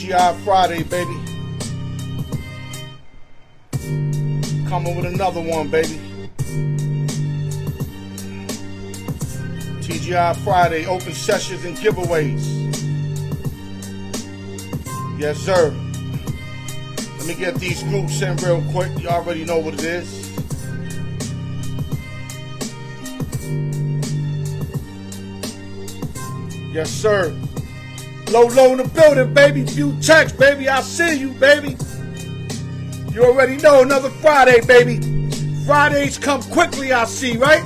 TGI Friday, baby. Coming with another one, baby. TGI Friday, open sessions and giveaways. Yes, sir. Let me get these groups in real quick. You already know what it is. Yes, sir. Low in the building, baby. Few checks, baby. I see you, baby. You already know, another Friday, baby. Fridays come quickly, I see, right?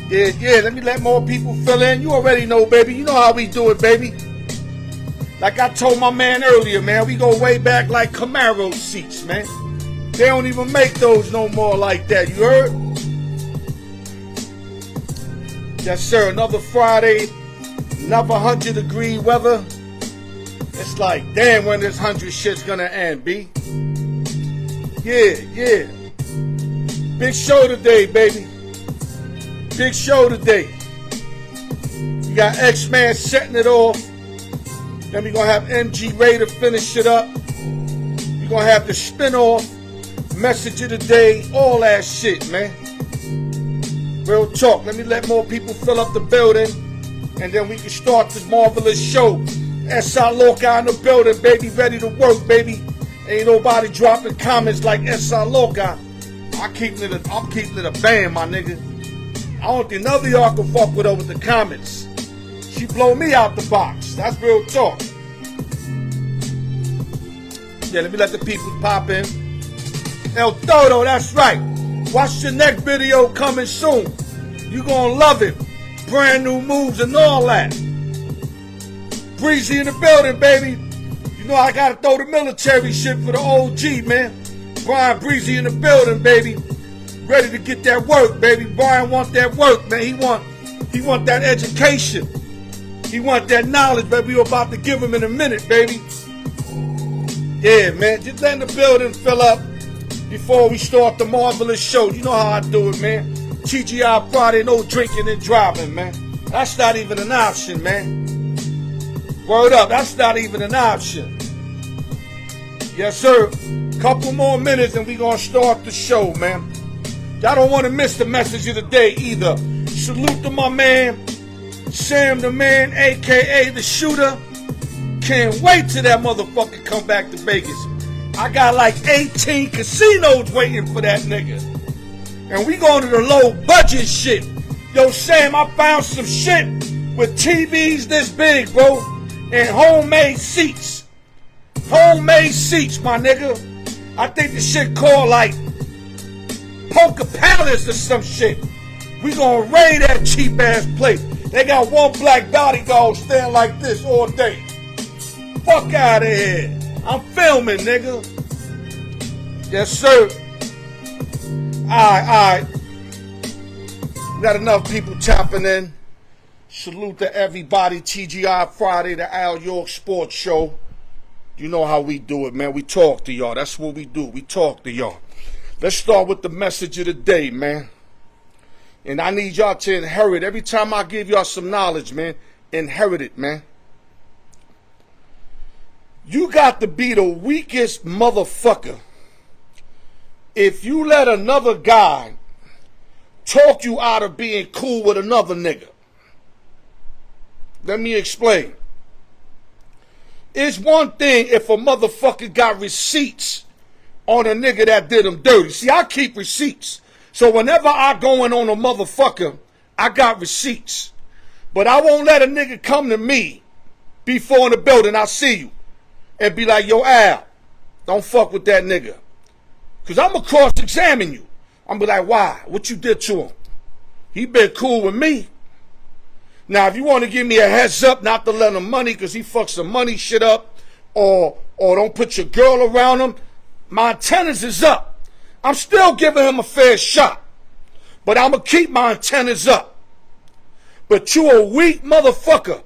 Yeah. Let me let more people fill in. You already know, baby. You know how we do it, baby. Like I told my man earlier, man, we go way back like Camaro seats, man. They don't even make those no more like that, you heard? Yes, sir. Another Friday, another 100-degree weather. It's like, damn, when this 100 shit's gonna end, B. Yeah. Big show today, baby. Big show today. You got X-Man setting it off. Then we're gonna have MG Ray to finish it up. We're gonna have the spin-off, message of the day, all that shit, man. Real talk. Let me let more people fill up the building, and then we can start this marvelous show. S.I. Loca in the building, baby, ready to work, baby. Ain't nobody dropping comments like S.I. Loca. I'm keeping it a band, my nigga. I don't think none of y'all can fuck with her with the comments. She blow me out the box. That's real talk. Yeah, let me let the people pop in. El Todo, that's right. Watch the next video coming soon. You gonna love it. Brand new moves and all that. Breezy in the building, baby. You know I gotta throw the military shit for the OG, man. Brian Breezy in the building, baby. Ready to get that work, baby. Brian want that work, man. He want that education. He want that knowledge, baby. We're about to give him in a minute, baby. Yeah, man. Just letting the building fill up before we start the marvelous show. You know how I do it, man. TGI Friday, no drinking and driving, man. That's not even an option, man. Word up, that's not even an option. Yes, sir. Couple more minutes and we gonna start the show, man. Y'all don't want to miss the message of the day either. Salute to my man, Sam the Man, a.k.a. the Shooter. Can't wait till that motherfucker come back to Vegas. I got like 18 casinos waiting for that nigga. And we going to the low budget shit. Yo, Sam, I found some shit with TVs this big, bro. And homemade seats. Homemade seats, my nigga. I think the shit called like Poker Palace or some shit. We gonna raid that cheap ass place. They got one black bodyguard standing like this all day. Fuck out of here. I'm filming, nigga. Yes, sir. Alright. We got enough people tapping in. Salute to everybody. TGI Friday, the Al York Sports Show. You know how we do it, man. We talk to y'all. That's what we do. We talk to y'all. Let's start with the message of the day, man. And I need y'all to inherit. Every time I give y'all some knowledge, man, inherit it, man. You got to be the weakest motherfucker if you let another guy talk you out of being cool with another nigga. Let me explain. It's one thing if a motherfucker got receipts on a nigga that did him dirty. See, I keep receipts. So whenever I go in on a motherfucker, I got receipts. But I won't let a nigga come to me before in the building I see you and be like, yo, Al, don't fuck with that nigga. Because I'm going to cross-examine you. I'm going to be like, why? What you did to him? He been cool with me. Now, if you want to give me a heads up not to lend him money because he fucks some money shit up or don't put your girl around him, my antennas is up. I'm still giving him a fair shot. But I'm going to keep my antennas up. But you a weak motherfucker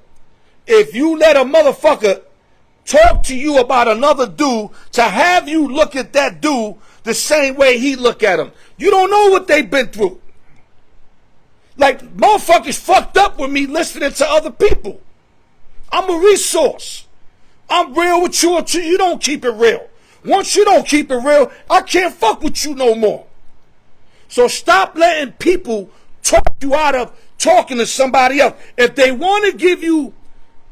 if you let a motherfucker talk to you about another dude to have you look at that dude the same way he look at him. You don't know what they've been through. Like, motherfuckers fucked up with me listening to other people. I'm a resource. I'm real with you until you don't keep it real. Once you don't keep it real, I can't fuck with you no more. So stop letting people talk you out of talking to somebody else. If they want to give you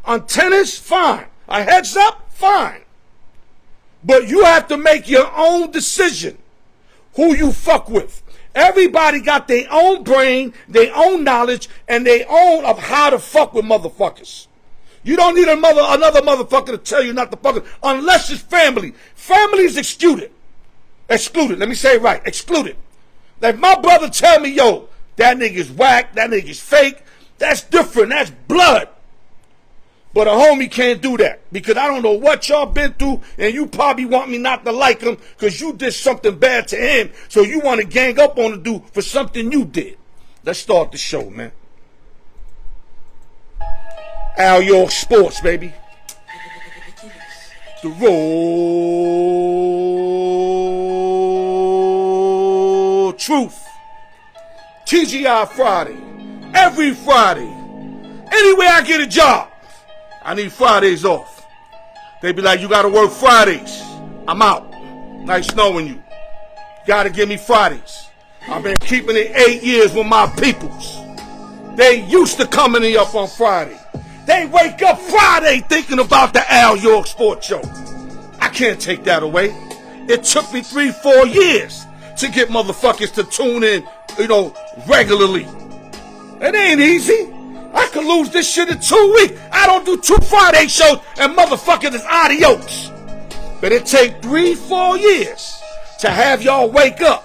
antennas, fine. A heads up, fine. But you have to make your own decision who you fuck with. Everybody got their own brain, their own knowledge, and their own of how to fuck with motherfuckers. You don't need another motherfucker to tell you not to fuck with, unless it's family. Family is excluded. Excluded. Let me say it right. Excluded. Like my brother tell me, yo, that nigga's whack, that nigga's fake. That's different. That's blood. But a homie can't do that because I don't know what y'all been through, and you probably want me not to like him because you did something bad to him, so you want to gang up on the dude for something you did. Let's start the show, man. Al York Sports, baby. The raw truth. TGI Friday. Every Friday. Anywhere I get a job, I need Fridays off. They be like, you gotta work Fridays. I'm out. Nice knowing you. Gotta give me Fridays. I've been keeping it 8 years with my peoples. They used to coming in up on Friday. They wake up Friday thinking about the Al York Sports Show. I can't take that away. It took me 3-4 years to get motherfuckers to tune in, regularly. It ain't easy. I could lose this shit in 2 weeks. I don't do 2 Friday shows and motherfuckers is adios. But it take 3-4 years to have y'all wake up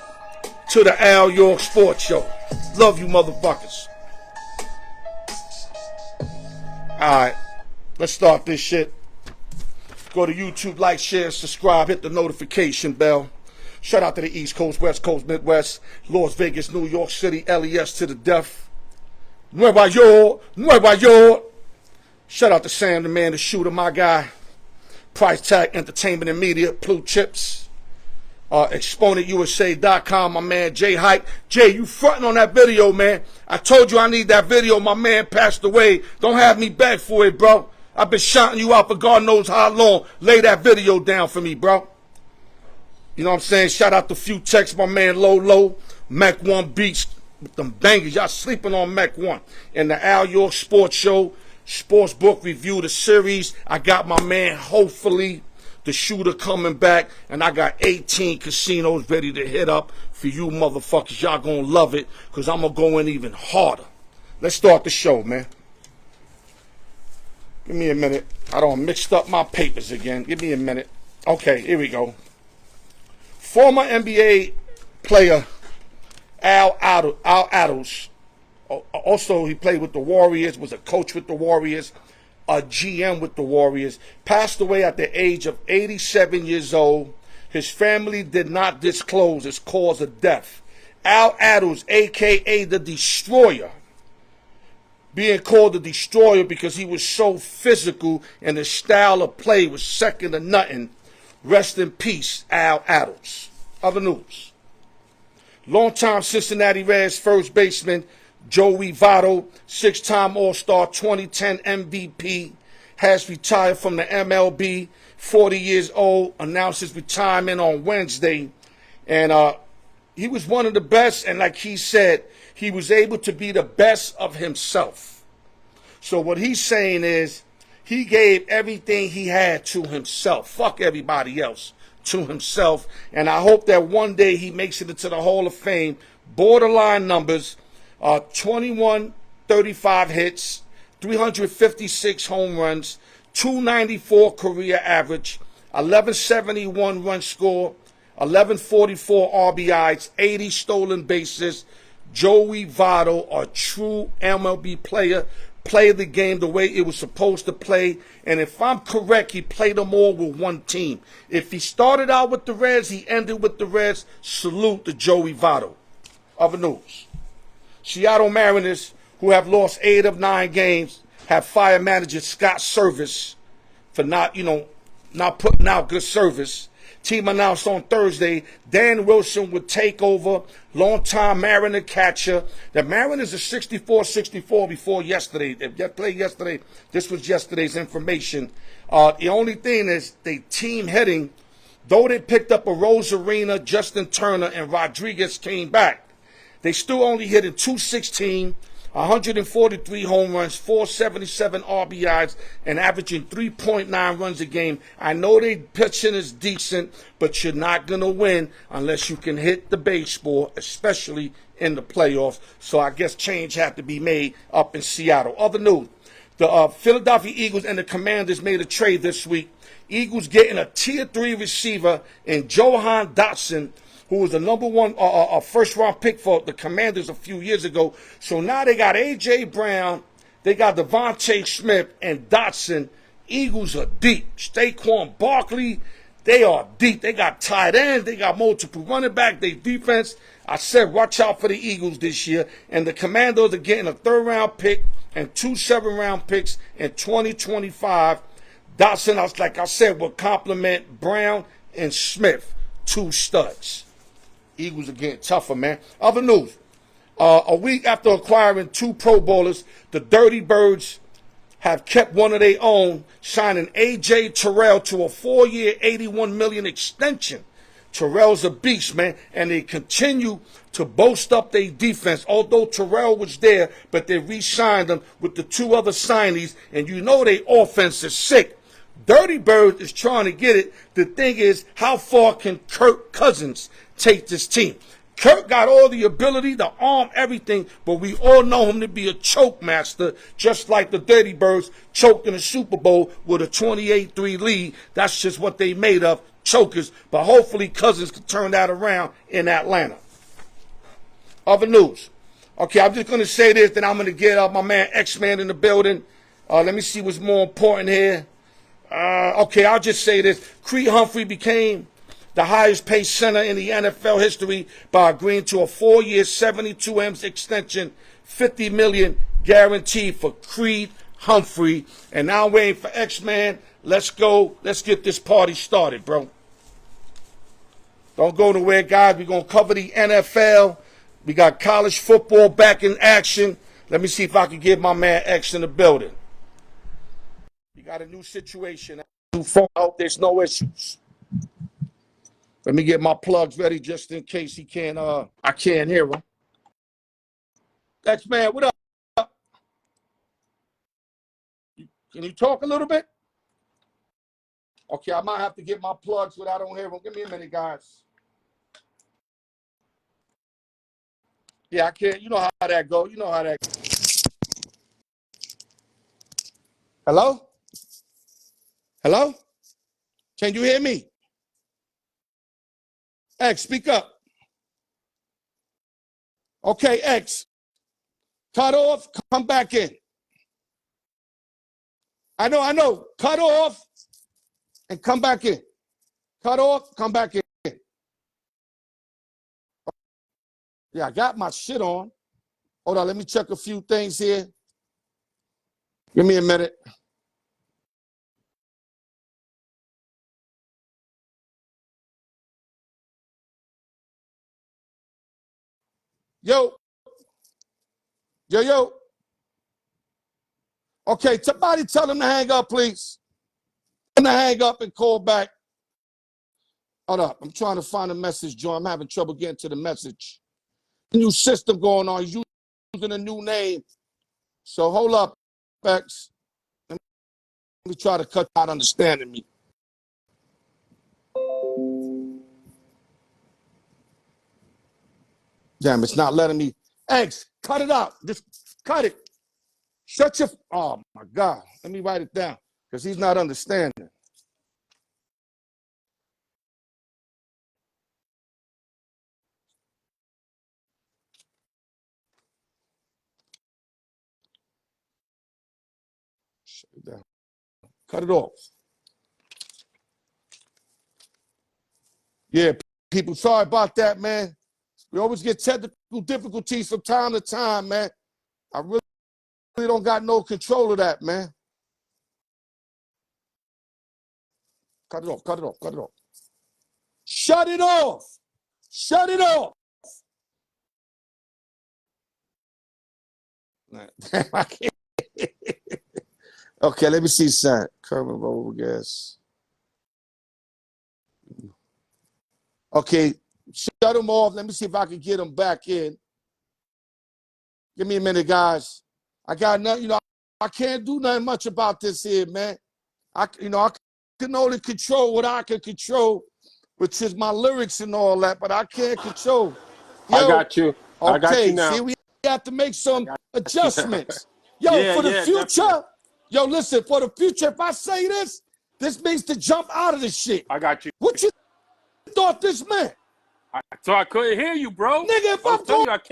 to the Al York Sports Show. Love you motherfuckers. Alright, let's start this shit. Go to YouTube, like, share, subscribe, hit the notification bell. Shout out to the East Coast, West Coast, Midwest, Las Vegas, New York City, LES to the death. Nueva York. Shout out to Sam, the man, the shooter, my guy. Price Tag Entertainment and Media, Blue Chips. ExponentUSA.com, my man, Jay Hype. Jay, you fronting on that video, man. I told you I need that video. My man passed away. Don't have me back for it, bro. I've been shouting you out for God knows how long. Lay that video down for me, bro. You know what I'm saying? Shout out to Few Techs, my man, Low, Mac 1 Beats. With them bangers, y'all sleeping on Mac 1. And the Al York Sports Show, Sports Book Review, the series. I got my man, hopefully, the shooter coming back. And I got 18 casinos ready to hit up for you motherfuckers. Y'all gonna love it, because I'm gonna go in even harder. Let's start the show, man. Give me a minute. I done mixed up my papers again. Give me a minute. Okay, here we go. Former NBA player Al Attles, also he played with the Warriors, was a coach with the Warriors, a GM with the Warriors, passed away at the age of 87 years old. His family did not disclose his cause of death. Al Attles, a.k.a. the Destroyer, being called the Destroyer because he was so physical and his style of play was second to nothing. Rest in peace, Al Attles. Other news. Longtime Cincinnati Reds first baseman Joey Votto, 6-time All-Star, 2010 MVP, has retired from the MLB, 40 years old, announced his retirement on Wednesday. And he was one of the best, and like he said, he was able to be the best of himself. So what he's saying is he gave everything he had to himself. Fuck everybody else. To himself, and I hope that one day he makes it into the Hall of Fame. Borderline numbers, 21, 35 hits, 356 home runs, 294 career average, 1171 run score, 1144 RBIs, 80 stolen bases. Joey Votto, a true MLB player, played the game the way it was supposed to play. And if I'm correct, he played them all with one team. If he started out with the Reds, he ended with the Reds. Salute to Joey Votto. Other news. Seattle Mariners, who have lost 8 of 9 games, have fired manager Scott Service for not putting out good service. Team announced on Thursday Dan Wilson would take over, longtime Mariner catcher. The Mariners are 64-64 before yesterday. They played yesterday. This was yesterday's information. The only thing is they team hitting, though they picked up a Rosarina, Justin Turner, and Rodriguez came back. They still only hit in 216, 143 home runs, 477 RBIs, and averaging 3.9 runs a game. I know they pitching is decent, but you're not going to win unless you can hit the baseball, especially in the playoffs. So I guess change had to be made up in Seattle. Other news, the Philadelphia Eagles and the Commanders made a trade this week. Eagles getting a Tier 3 receiver in Johan Dotson, who was the number one first-round pick for the Commanders a few years ago. So now they got A.J. Brown, they got Devontae Smith, and Dotson. Eagles are deep. Saquon Barkley, they are deep. They got tight ends. They got multiple running back. They defense. I said watch out for the Eagles this year. And the Commanders are getting a third-round pick and 2 7th-round picks in 2025. Dotson, like I said, will complement Brown and Smith, 2 studs. Eagles are getting tougher, man. Other news. A week after acquiring 2 Pro Bowlers, the Dirty Birds have kept one of their own, signing A.J. Terrell to a 4-year, $81 million extension. Terrell's a beast, man, and they continue to boast up their defense. Although Terrell was there, but they re-signed him with the 2 other signees, and you know their offense is sick. Dirty Bird is trying to get it. The thing is, how far can Kirk Cousins take this team? Kirk got all the ability, the arm, everything, but we all know him to be a choke master, just like the Dirty Birds choked in the Super Bowl with a 28-3 lead. That's just what they made of, chokers. But hopefully Cousins can turn that around in Atlanta. Other news. Okay, I'm just going to say this, then I'm going to get my man X-Man in the building. Let me see what's more important here. Okay, I'll just say this. Creed Humphrey became the highest paid center in the NFL history by agreeing to a 4-year, $72 million extension, $50 million guaranteed for Creed Humphrey. And now I'm waiting for X-Man. Let's go. Let's get this party started, bro. Don't go nowhere, guys. We're going to cover the NFL. We got college football back in action. Let me see if I can get my man X in the building. We got a new situation. I hope there's no issues. Let me get my plugs ready just in case he can't, I can't hear him. X-Man, what up? Can you talk a little bit? Okay, I might have to get my plugs without I don't hear him. Give me a minute, guys. Yeah, I can't. You know how that go. You know how that goes. Hello? Hello? Can you hear me? X, speak up. Okay, X. Cut off, come back in. I know. Cut off and come back in. Cut off, come back in. Yeah, I got my shit on. Hold on, let me check a few things here. Give me a minute. Yo. Okay, somebody tell him to hang up, please. Tell him to hang up and call back. Hold up, I'm trying to find a message, Joe. I'm having trouble getting to the message. New system going on. He's using a new name. So hold up, X. Let me try to cut out understanding me. Damn, it's not letting me. X, cut it out. Just cut it. Shut your. Oh, my God. Let me write it down because he's not understanding. Shut it down. Cut it off. Yeah, people, sorry about that, man. We always get technical difficulties from time to time, man. I really don't got no control of that, man. Cut it off. Shut it off. Shut it off. Okay, let me see something. Kermit roll gas. Okay, shut him off. Let me see if I can get him back in. Give me a minute, guys. I got nothing, I can't do nothing much about this here, man. I can only control what I can control, which is my lyrics and all that, but I can't control. Yo, I got you. I got you now. See, we have to make some adjustments. Yo, for the future, definitely. Yo, listen, for the future, if I say this means to jump out of the shit. I got you. What you thought this meant? So I couldn't hear you, bro. Nigga, if I'm going like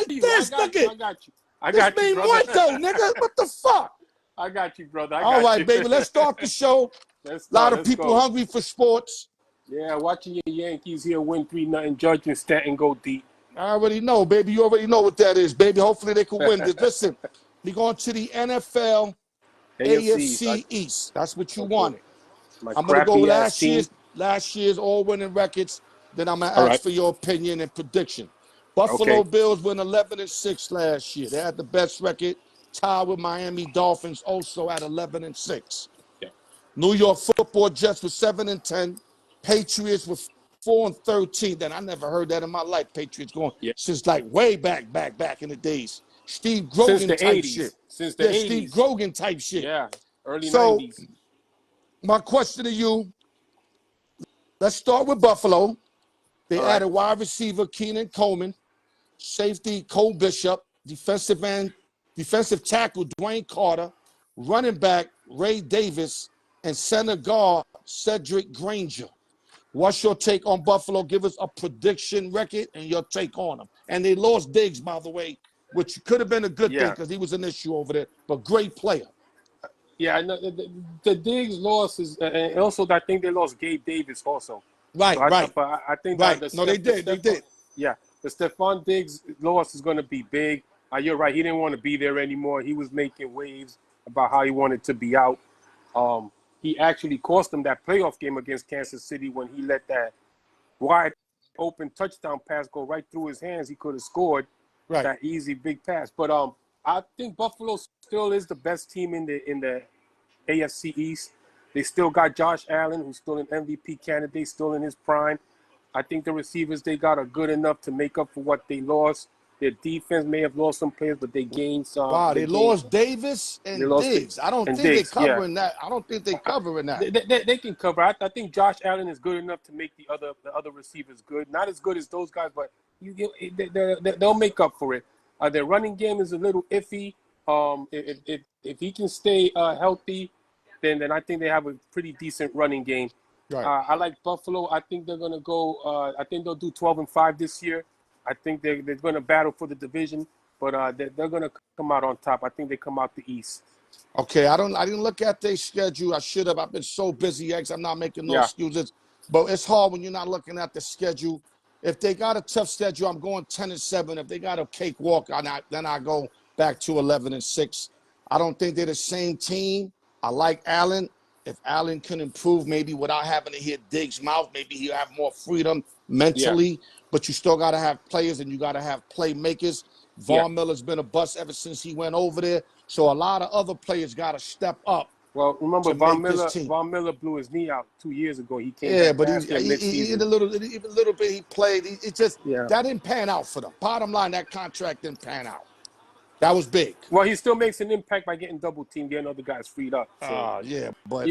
this, nigga. I got you. I got you, brother. What though, nigga? What the fuck? I got you, brother. All right, baby. Let's start the show. A lot of people hungry for sports. Yeah, watching your Yankees here win 3-0. Judge and Stanton go deep. I already know, baby. You already know what that is, baby. Hopefully they can win this. Listen, we're going to the NFL AFC East. That's what you wanted. I'm going to go last year's all-winning records. Then I'm going to ask for your opinion and prediction. Buffalo Bills went 11-6 last year. They had the best record, tied with Miami Dolphins, also at 11-6. Yeah. New York Football Jets were 7-10. Patriots were 4-13. Then I never heard that in my life. Patriots going since like way back in the days. Steve Grogan type 80s. shit. Since the 80s. Steve Grogan type shit. Yeah, early 90s. My question to you, let's start with Buffalo. They added wide receiver Keenan Coleman, safety Cole Bishop, defensive tackle Dwayne Carter, running back Ray Davis, and center guard Cedric Granger. What's your take on Buffalo? Give us a prediction record and your take on them. And they lost Diggs, by the way, which could have been a good thing because he was an issue over there, but great player. Yeah, I know the Diggs loss is, and also I think they lost Gabe Davis also. Right, so I think they did. Yeah, the Stephon Diggs loss is going to be big. You're right. He didn't want to be there anymore. He was making waves about how he wanted to be out. He actually cost them that playoff game against Kansas City when he let that wide open touchdown pass go right through his hands. He could have scored that easy big pass. But I think Buffalo still is the best team in the AFC East. They still got Josh Allen, who's still an MVP candidate, still in his prime. I think the receivers they got are good enough to make up for what they lost. Their defense may have lost some players, but they gained some. Wow, they lost Davis and Diggs. I don't think they're covering that. I don't think they're covering that. They can cover. I think Josh Allen is good enough to make the other receivers good. Not as good as those guys, but they'll make up for it. Their running game is a little iffy. If he can stay healthy, then I think they have a pretty decent running game. Right. I like Buffalo. I think they're gonna go. I think they'll do 12-5 this year. I think they're going to battle for the division, but they're going to come out on top. I think they come out the East. Okay, I didn't look at their schedule. I should have. I've been so busy, I'm not making no excuses. But it's hard when you're not looking at the schedule. If they got a tough schedule, I'm going 10-7. If they got a cakewalk, then I go back to 11-6. I don't think they're the same team. I like Allen. If Allen can improve, maybe without having to hit Diggs' mouth, maybe he'll have more freedom mentally. Yeah. But you still got to have players and you got to have playmakers. Von Miller's been a bust ever since he went over there. So a lot of other players got to step up. Well, remember Von Miller blew his knee out 2 years ago. He came back but he a little bit he played. It just that didn't pan out for them. Bottom line, that contract didn't pan out. That was big. Well, he still makes an impact by getting double teamed, getting other guys freed up. So. But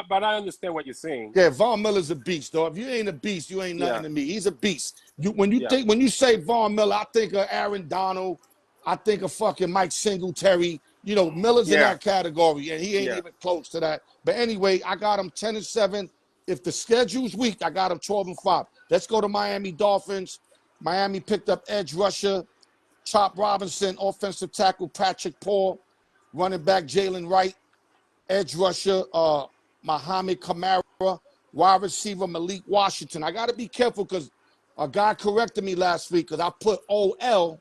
but I understand what you're saying. Yeah, Von Miller's a beast, though. If you ain't a beast, you ain't nothing to me. He's a beast. When you say Von Miller, I think of Aaron Donald. I think of fucking Mike Singletary. You know, Miller's in that category, and he ain't even close to that. But anyway, I got him 10-7. If the schedule's weak, I got him 12-5. Let's go to Miami Dolphins. Miami picked up edge rusher Chop Robinson, offensive tackle Patrick Paul, running back Jalen Wright, edge rusher Muhammad Kamara, wide receiver Malik Washington. I got to be careful because a guy corrected me last week because I put OL.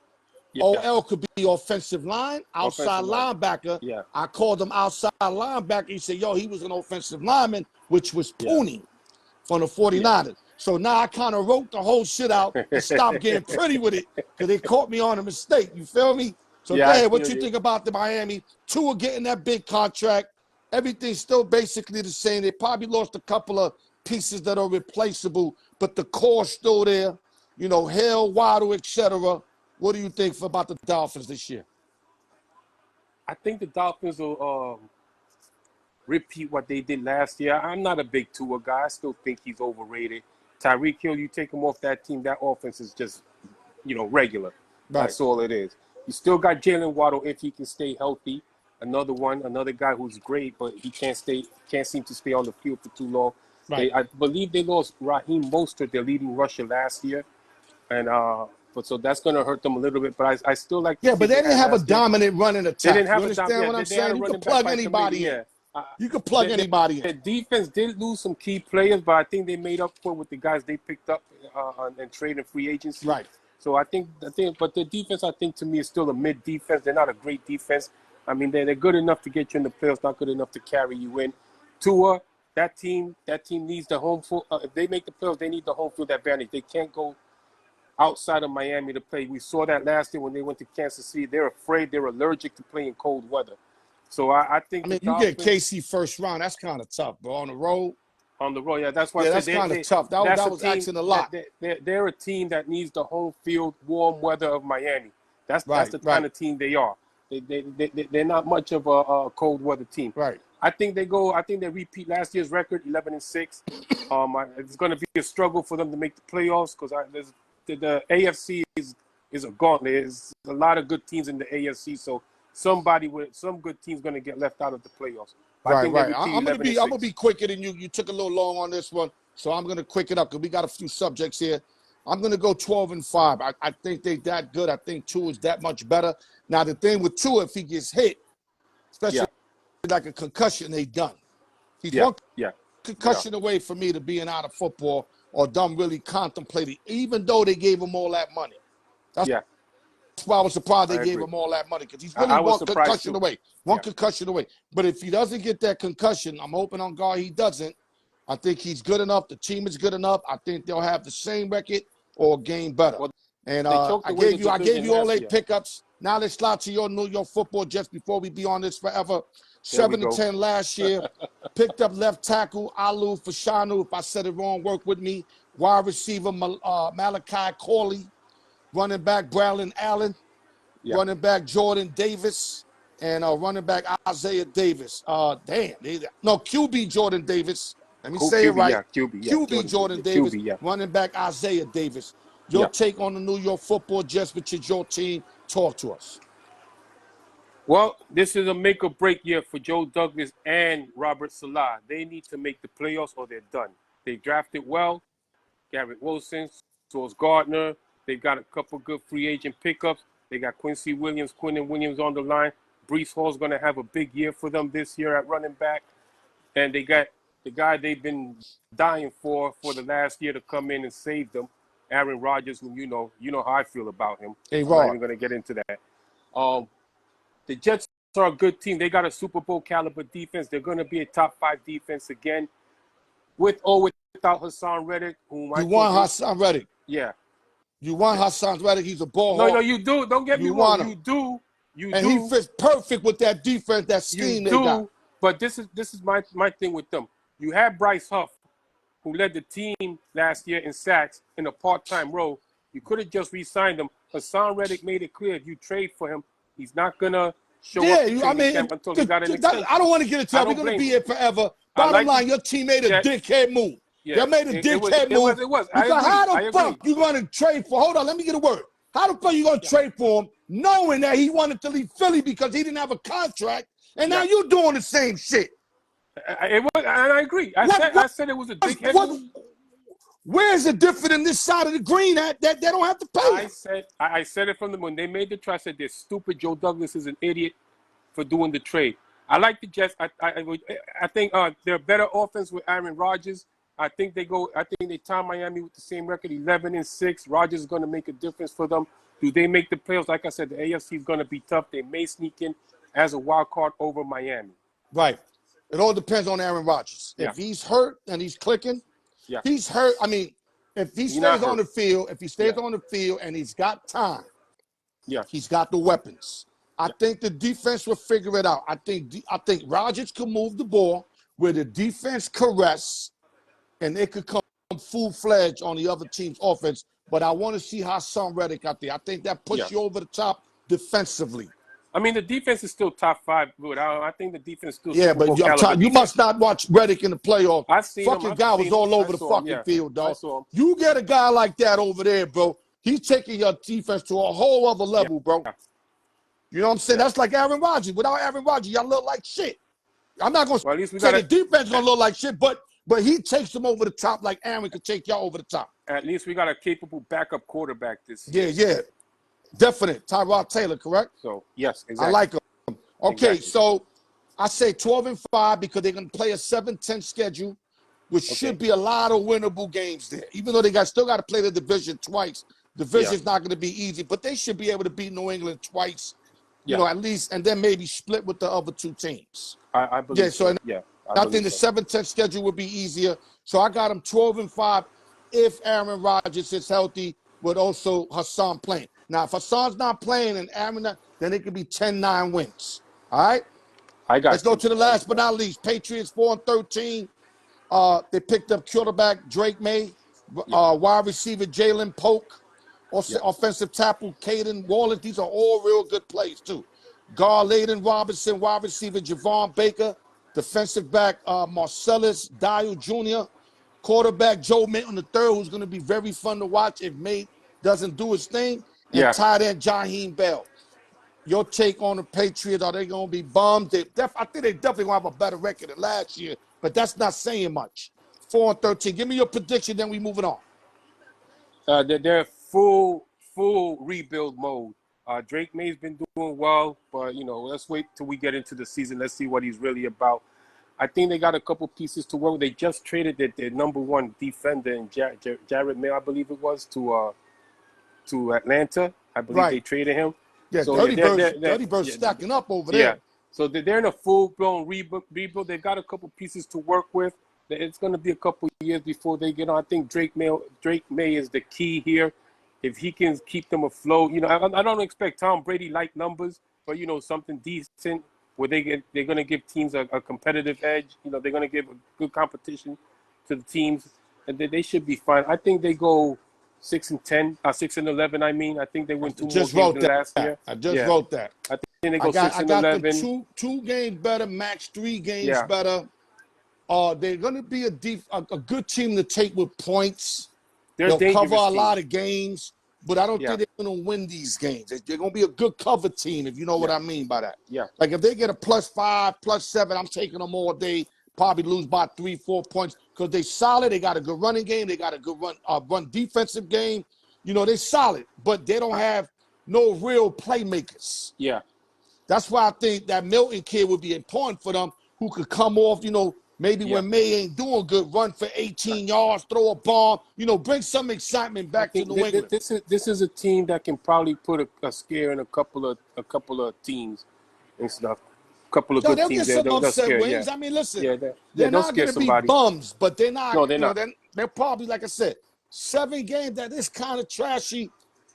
OL could be offensive line, outside linebacker. Yeah. I called him outside linebacker. He said, he was an offensive lineman, which was Pooney from the 49ers. So now I kind of wrote the whole shit out and stopped getting pretty with it because they caught me on a mistake. You feel me? So Yeah, go I ahead. What feel you you. think about the Miami? Tua getting that big contract. Everything's still basically the same. They probably lost a couple of pieces that are replaceable, but the core's still there. You know, Hill, Waddle, etc. What do you think about the Dolphins this year? I think the Dolphins will repeat what they did last year. I'm not a big Tua guy. I still think he's overrated. Tyreek Hill, you take him off that team, that offense is just, regular. Right. That's all it is. You still got Jalen Waddle if he can stay healthy. Another guy who's great, but he can't seem to stay on the field for too long. Right. I believe they lost Raheem Mostert, their leading rusher last year, and but so that's going to hurt them a little bit. But I still like the Yeah, but kid they they didn't had have a last year. dominant running They attack. didn't You have a dom- understand yeah. what I'm They had a saying? You could running back plug by committee. anybody in. Yeah, You could plug anybody in. the defense did lose some key players, but I think they made up for it with the guys they picked up and trade and free agency. Right. So but the defense, I think to me is still a mid defense. They're not a great defense. I mean, they're good enough to get you in the playoffs, not good enough to carry you in. Tua, that team needs the home field. If they make the playoffs, they need the home field advantage. They can't go outside of Miami to play. We saw that last year when they went to Kansas City. They're afraid. They're allergic to playing cold weather. So I I think the mean, you get Dolphins KC first round. That's kind of tough, bro. On the road, on the road, yeah, that's why I yeah, said that's kind of tough. that's That a was team asking a that lot. they're a team that needs the home field warm weather of Miami. That's Right. the kind Right. of team they are. They're not much of a cold weather team. Right. I think they repeat last year's record, 11-6. It's going to be a struggle for them to make the playoffs because the AFC is a gauntlet. There's a lot of good teams in the AFC, so some good team's going to get left out of the playoffs. But I Right. think they Right. repeat I'm 11 and gonna be 6. quicker than you. You took a little long on this one, so I'm gonna quick it up because we got a few subjects here. I'm gonna go 12-5. I think they that good. I think Tua is that much better. Now the thing with Tua, if he gets hit, especially Yeah, like a concussion, they done. He's yeah, one yeah, yeah, concussion away from me to being out of football or done really contemplating, even though they gave him all that money. That's yeah. why I was surprised they I gave agree. him all that money because he's really I was one surprised concussion too. away. One Yeah, concussion away. But if he doesn't get that concussion, I'm hoping on God he doesn't. I think he's good enough. The team is good enough. I think they'll have the same record or a game better. well, And they choked I away the gave division you all last 8 year. pickups. Now let's slide to your New York football just before we be on this forever. There we 7 go. 10 last year. Picked up left tackle Alu Fashanu. If I said it wrong, work with me. Wide receiver Malachi Corley. Running back Braylon Allen. Yeah, Running back Jordan Davis. And running back Isaiah Davis. QB Jordan Davis. Let me say it QB, right. yeah, QB, yeah, QB Jordan Davis. QB, yeah, Running back Isaiah Davis. Your yeah. take on the New York football Jets, which is your team. Talk to us. Well, this is a make or break year for Joe Douglas and Robert Salah. They need to make the playoffs or they're done. They drafted well. Garrett Wilson, Sauce Gardner. They got a couple good free agent pickups. They got Quinnen Williams on the line. Brees Hall's going to have a big year for them this year at running back. And they got the guy they've been dying for the last year to come in and save them, Aaron Rodgers, who you know how I feel about him. Hey, I'm not Rod. even going to get into that. The Jets are a good team. They got a Super Bowl caliber defense. They're going to be a top 5 defense again, with or without Hassan Reddick, whom You want Hassan Reddick. Yeah. You want Hassan Reddick. He's a ball No, hawk. you do. Don't get me You wrong. want him. You And do. he fits perfect with that defense, that scheme they got. But this is my thing with them. You had Bryce Huff, who led the team last year in sacks in a part-time role. You could have just re-signed him. Hassan Reddick made it clear if you trade for him, he's not gonna show up to training camp until he got an extension. I don't want to get into that. We're going to be here forever. Bottom line, your team made a dickhead move. Yeah, they made a dickhead move. It was. Because how the fuck you going to trade for? Hold on, let me get a word. How the fuck you going to trade for him knowing that he wanted to leave Philly because he didn't have a contract, and now you're doing the same shit? It was, and I agree. I said it was a dickhead move. Where is it different in this side of the green that they don't have to pay? I said it from them when they made the trade. I said they're stupid. Joe Douglas is an idiot for doing the trade. I like the Jets. I think they're a better offense with Aaron Rodgers. I think they tie Miami with the same record, 11-6. Rodgers is going to make a difference for them. Do they make the playoffs? Like I said, the AFC is going to be tough. They may sneak in as a wild card over Miami. Right. It all depends on Aaron Rodgers. Yeah. If he's hurt and he's clicking, he's hurt. I mean, if he He's not stays on hurt. the field, Yeah. on the field and he's got time, Yeah. he's got the weapons. I Yeah. think the defense will figure it out. I think Rodgers can move the ball where the defense caress and it could come full-fledged on the other team's offense. But I want to see how Son Reddick out there. I think that puts you Yes. over the top defensively. I mean, the defense is still top 5. But I think the defense is still Yeah, Super Bowl but caliber you defense. must not watch Reddick in the playoffs. I've seen him. Fucking I've guy was seen him. all I over the saw him. fucking Yeah. field, I dog. saw him. You get a guy like that over there, bro. He's taking your defense to a whole other level, bro. Yeah. You know what I'm saying? Yeah. That's like Aaron Rodgers. Without Aaron Rodgers, y'all look like shit. I'm not going Well, at least we to say got the defense going to look like shit, but he takes them over the top like Aaron could take y'all over the top. At least we got a capable backup quarterback this Yeah, year. yeah. Definite. Tyrod Taylor, correct? So, yes, exactly. I like him. Okay, Exactly. so I say 12-5 because they're going to play a 7-10 schedule, which should be a lot of winnable games there. Even though they still got to play the division twice. Division's not going to be easy, but they should be able to beat New England twice, you know, at least, and then maybe split with the other two teams. I believe so. I think the 7-10 schedule would be easier. So I got them 12-5 if Aaron Rodgers is healthy, with also Hassan playing. Now, if Hassan's not playing and Aaron not, then it could be 10-9 wins. All right? Let's go to the last but not least. Patriots 4-13. They picked up quarterback Drake May, wide receiver Jalen Polk, offensive tackle Caden Wallace. These are all real good plays, too. Guard Layden Robinson, wide receiver Javon Baker, defensive back Marcellus Dial Jr., quarterback Joe Minton III, who's going to be very fun to watch if May doesn't do his thing, and tight end Jaheim Bell. Your take on the Patriots, are they going to be bummed? I think they definitely going to have a better record than last year, but that's not saying much. 4-13. Give me your prediction, then we moving on. They're full rebuild mode. Drake May's been doing well, but, you know, let's wait till we get into the season. Let's see what he's really about. I think they got a couple pieces to work with. They just traded their number one defender, in Jared May, I believe it was, to Atlanta. I believe they traded him. Yeah, so Dirty Bird's stacking up over there. Yeah, so they're in a full-blown rebuild. They've got a couple pieces to work with. It's going to be a couple years before they get on. I think Drake May is the key here. If he can keep them afloat, you know, I don't expect Tom Brady-like numbers, but, you know, something decent where they're going to give teams a competitive edge. You know, they're going to give a good competition to the teams, and they should be fine. I think they go 6-10, 6-11. I mean, I think they win 2 more games than last year. I just wrote that. I think they go 6-11. I got them two games better, max 3 games better. They're going to be a good team to take with points. They'll cover a lot of games, but I don't think they're going to win these games. They're going to be a good cover team, if you know what I mean by that. Yeah. Like if they get a +5, +7, I'm taking them all day. Probably lose by 3-4 points because they're solid. They got a good running game. They got a good run defensive game. You know, they're solid, but they don't have no real playmakers. Yeah. That's why I think that Milton kid would be important for them, who could come off, you know, maybe when May ain't doing good, run for 18 yards, throw a bomb, you know, bring some excitement back to New England. This is a team that can probably put a scare in a couple of teams and stuff. Couple of good teams. Get some upset wins. I mean, listen, they're not going to be bums, but they're not. No, they're not. They're probably, like I said, 7 games that is kind of trashy,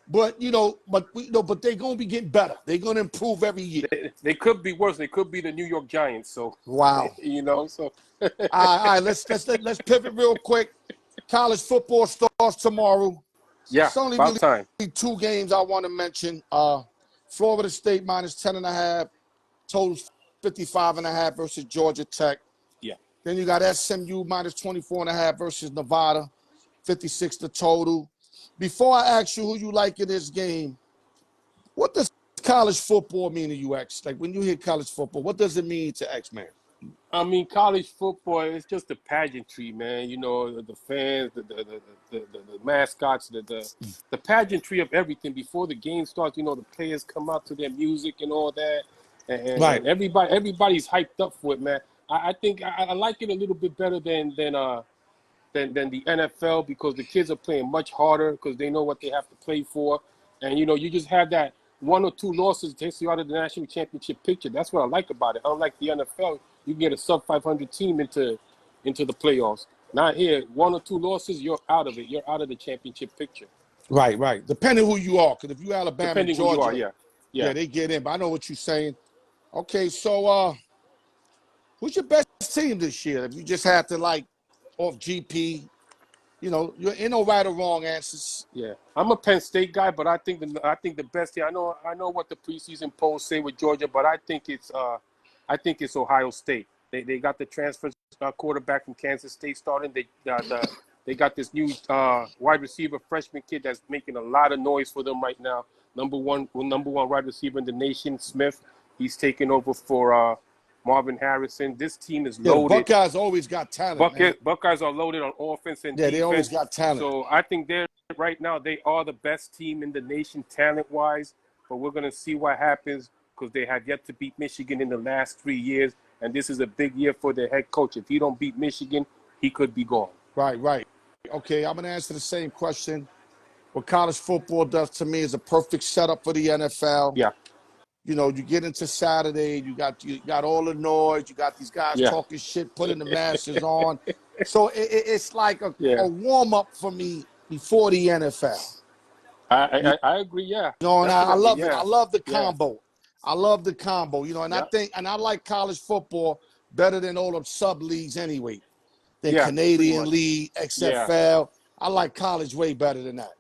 but they're going to be getting better. They're going to improve every year. They could be worse. They could be the New York Giants. So wow, you know. So all right. Let's pivot real quick. College football starts tomorrow. Yeah, it's only about time. 2 games I want to mention. Florida State -10.5, totals 55.5 versus Georgia Tech. Yeah. Then you got SMU -24.5 versus Nevada, 56 the total. Before I ask you who you like in this game, what does college football mean to you, X? Like when you hear college football, what does it mean to X, man? I mean, college football, it's just a pageantry, man. You know, the fans, the mascots, the pageantry of everything. Before the game starts, you know, the players come out to their music and all that. And everybody's hyped up for it, man. I think I like it a little bit better than the NFL because the kids are playing much harder because they know what they have to play for. And, you know, you just have that 1 or 2 losses takes you out of the national championship picture. That's what I like about it. Unlike the NFL, you can get a sub-500 team into the playoffs. Not here. 1 or 2 losses, you're out of it. You're out of the championship picture. Right. Depending who you are, because if you Alabama, Depending Georgia, who you are, yeah. they get in. But I know what you're saying. Okay, so who's your best team this year? If you just had to off GP, you're in no right or wrong answers. Yeah, I'm a Penn State guy, but I think the best here. I know what the preseason polls say with Georgia, but I think it's Ohio State. They got the transfer quarterback from Kansas State starting. They got this new wide receiver freshman kid that's making a lot of noise for them right now. Number one wide receiver in the nation, Smith. He's taking over for Marvin Harrison. This team is loaded. The Buckeyes always got talent. Buckeyes are loaded on offense and defense. They always got talent. So I think right now they are the best team in the nation talent-wise. But we're going to see what happens because they have yet to beat Michigan in the last 3 years. And this is a big year for their head coach. If he don't beat Michigan, he could be gone. Right. Okay, I'm going to answer the same question. What college football does to me is a perfect setup for the NFL. Yeah. You get into Saturday, you got all the noise, you got these guys talking shit, putting the masses on. So it's like a warm-up for me before the NFL. I agree, yeah. And I love it. I love the combo. I love the combo, and I like college football better than all them sub-leagues anyway. Than Canadian League, XFL. Yeah. I like college way better than that.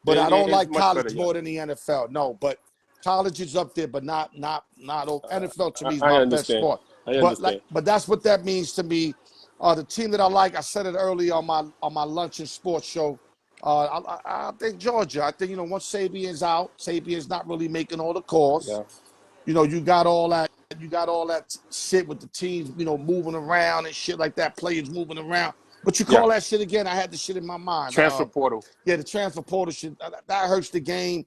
But I don't like college more than the NFL. No, but college is up there, but not NFL to me is my best sport. But that's what that means to me. The team that I like, I said it earlier on my lunch and sports show. I think Georgia. I think once Sabian's out, Sabian's not really making all the calls. Yeah. You got all that shit with the teams, moving around and shit like that, players moving around. But you call that shit again, I had the shit in my mind. Transfer portal. Yeah, the transfer portal shit, that hurts the game.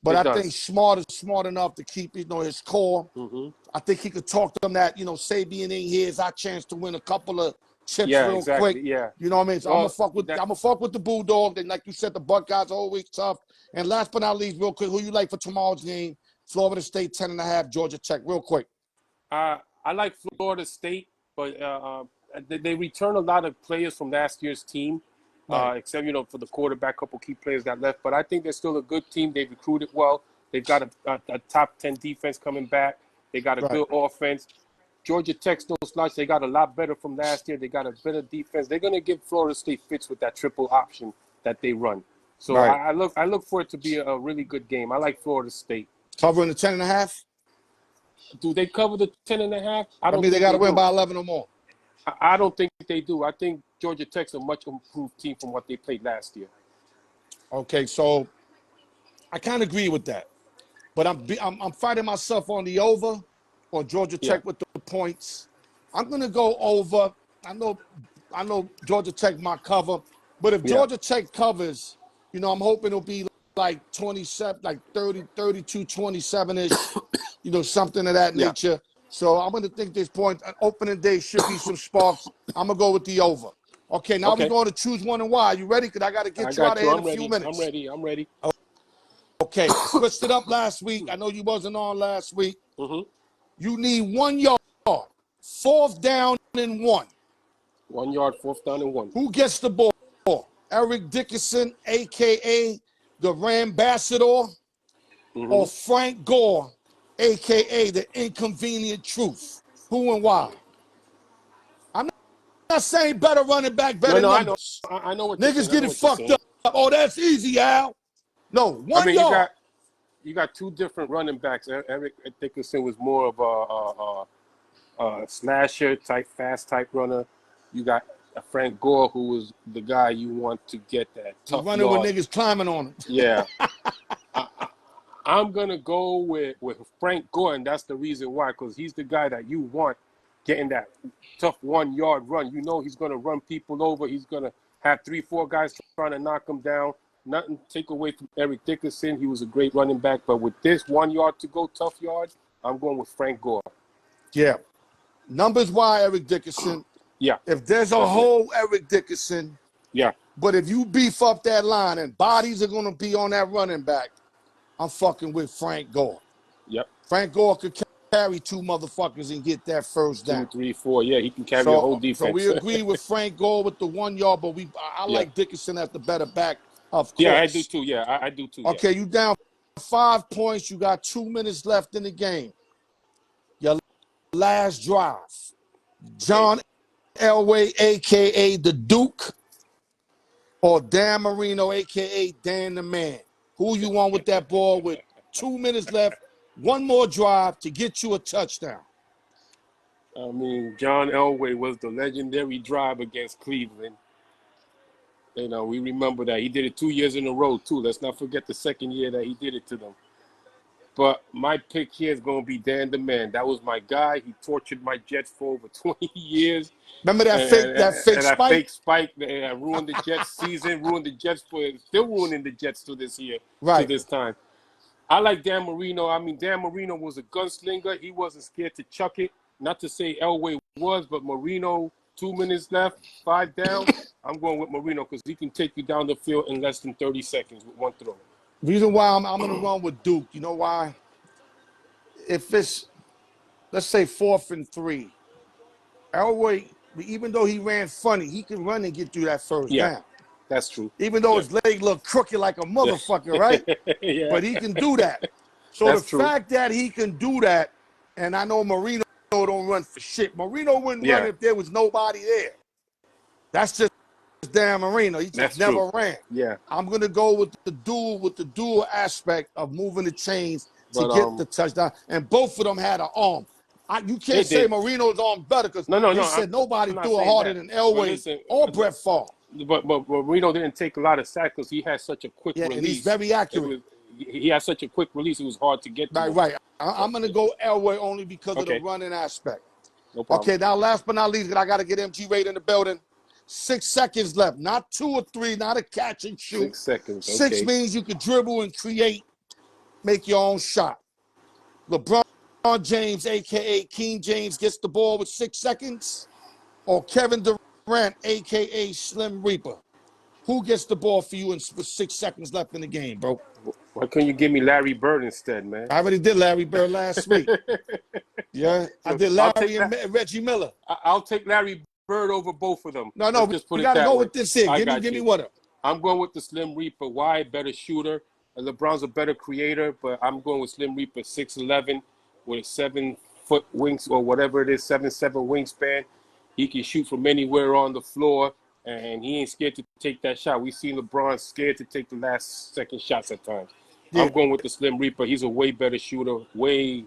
But I think Smart is smart enough to keep, his core. Mm-hmm. I think he could talk to them that, Sabian ain't here. It's our chance to win a couple of chips real quick. Yeah. You know what I mean? So I'm gonna fuck with the Bulldog. And like you said, the Buckeyes are always tough. And last but not least, real quick, who you like for tomorrow's game? Florida State 10.5, Georgia Tech, real quick. I like Florida State, but they return a lot of players from last year's team, except for the quarterback, couple key players that left. But I think they're still a good team. They recruited well. They've got a top 10 defense coming back. They got a good offense. Georgia Tech's no slouch. They got a lot better from last year. They got a better defense. They're going to give Florida State fits with that triple option that they run. So I look for it to be a really good game. I like Florida State. Covering the 10.5? Do they cover the 10.5? I mean, they got to win by 11 or more. I don't think they do. I think Georgia Tech's a much improved team from what they played last year. Okay, so I kind of agree with that, but I'm fighting myself on the over or Georgia Tech with the points. I'm gonna go over. I know Georgia Tech might cover, but if Georgia Tech covers, I'm hoping it'll be like 27, like 30, 32, 27-ish, something of that nature. So I'm going to think this point, opening day should be some sparks. I'm going to go with the over. Okay, now we're going to choose one and why. You ready? Because I got to get you out of here in a few minutes. I'm ready. Okay, switched it up last week. I know you wasn't on last week. Mm-hmm. You need 1 yard, 4th down and 1. 1 yard, 4th down and 1. Who gets the ball? Eric Dickerson, a.k.a. the Rambassador, or Frank Gore, a.k.a. the Inconvenient Truth? Who and why? I'm not saying better running back, better numbers. I know what niggas getting fucked up. Oh, that's easy, Al. No, 1 yard. You got 2 different running backs. Eric Dickerson was more of a slasher type, fast type runner. You got Frank Gore, who was the guy you want to get that tough running yard. with niggas climbing on him. Yeah. I'm going to go with Frank Gore, and that's the reason why, because he's the guy that you want getting that tough 1 yard run. He's going to run people over. He's going to have 3-4 guys trying to knock him down. Nothing to take away from Eric Dickerson. He was a great running back. But with this 1 yard to go, tough yard, I'm going with Frank Gore. Yeah. Numbers why Eric Dickerson. Yeah. If there's a whole Eric Dickerson. Yeah. But if you beef up that line and bodies are going to be on that running back, I'm fucking with Frank Gore. Yep. Frank Gore could carry two motherfuckers and get that first down. 2, 3, 4. Yeah, he can carry a whole defense. So we agree with Frank Gore with the 1 yard, but I like Dickerson as the better back, of course. Yeah, I do too. Yeah, I do too. Okay, you down 5 points. You got 2 minutes left in the game. Your last drive. John Elway, a.k.a. the Duke, or Dan Marino, a.k.a. Dan the Man. Who you want with that ball with 2 minutes left, 1 more drive to get you a touchdown? I mean, John Elway was the legendary drive against Cleveland. You know, we remember that. He did it 2 years in a row, too. Let's not forget the second year that he did it to them. But my pick here is going to be Dan the Man. That was my guy. He tortured my Jets for over 20 years. Remember that fake spike? That ruined the Jets season, ruined the Jets still ruining the Jets to this year, right. to this time. I like Dan Marino. I mean, Dan Marino was a gunslinger. He wasn't scared to chuck it. Not to say Elway was, but Marino, 2 minutes left, 5 down. I'm going with Marino because he can take you down the field in less than 30 seconds with 1 throw. Reason why I'm going to run with Duke, you know why? If it's, let's say, 4th and 3, Elway, even though he ran funny, he can run and get through that first down. That's true. Even though his leg looked crooked like a motherfucker, right? Yeah. But he can do that. So that's the fact that he can do that, and I know Marino don't run for shit. Marino wouldn't run if there was nobody there. That's just Dan Marino. He just never ran. Yeah. I'm gonna go with the dual aspect of moving the chains to get the touchdown. And both of them had an arm. You can't say Marino's arm better because they said nobody threw it harder than Elway or Brett Favre. But Marino didn't take a lot of sacks because he had such a quick release. And he's very accurate. He had such a quick release, it was hard to get to. Right. I'm going to go Elway only because of the running aspect. No problem. Okay, now last but not least, I got to get MG Ray in the building. 6 seconds left. Not 2 or 3, not a catch and shoot. 6 seconds. 6 means you can dribble and create, make your own shot. LeBron James, a.k.a. King James, gets the ball with 6 seconds, or Kevin Durant, a.k.a. Slim Reaper. Who gets the ball for you with 6 seconds left in the game, bro? Why couldn't you give me Larry Bird instead, man? I already did Larry Bird last week. Yeah, I did Larry and Reggie Miller. I'll take Larry Bird over both of them. No, we got to go with this here. Give me one. I'm going with the Slim Reaper. Why? Better shooter. LeBron's a better creator, but I'm going with Slim Reaper, 6'11", with a 7-foot wings or whatever it is, 7'7" wingspan. He can shoot from anywhere on the floor, and he ain't scared to take that shot. We've seen LeBron scared to take the last second shots at times. Yeah. I'm going with the Slim Reaper. He's a way better shooter, way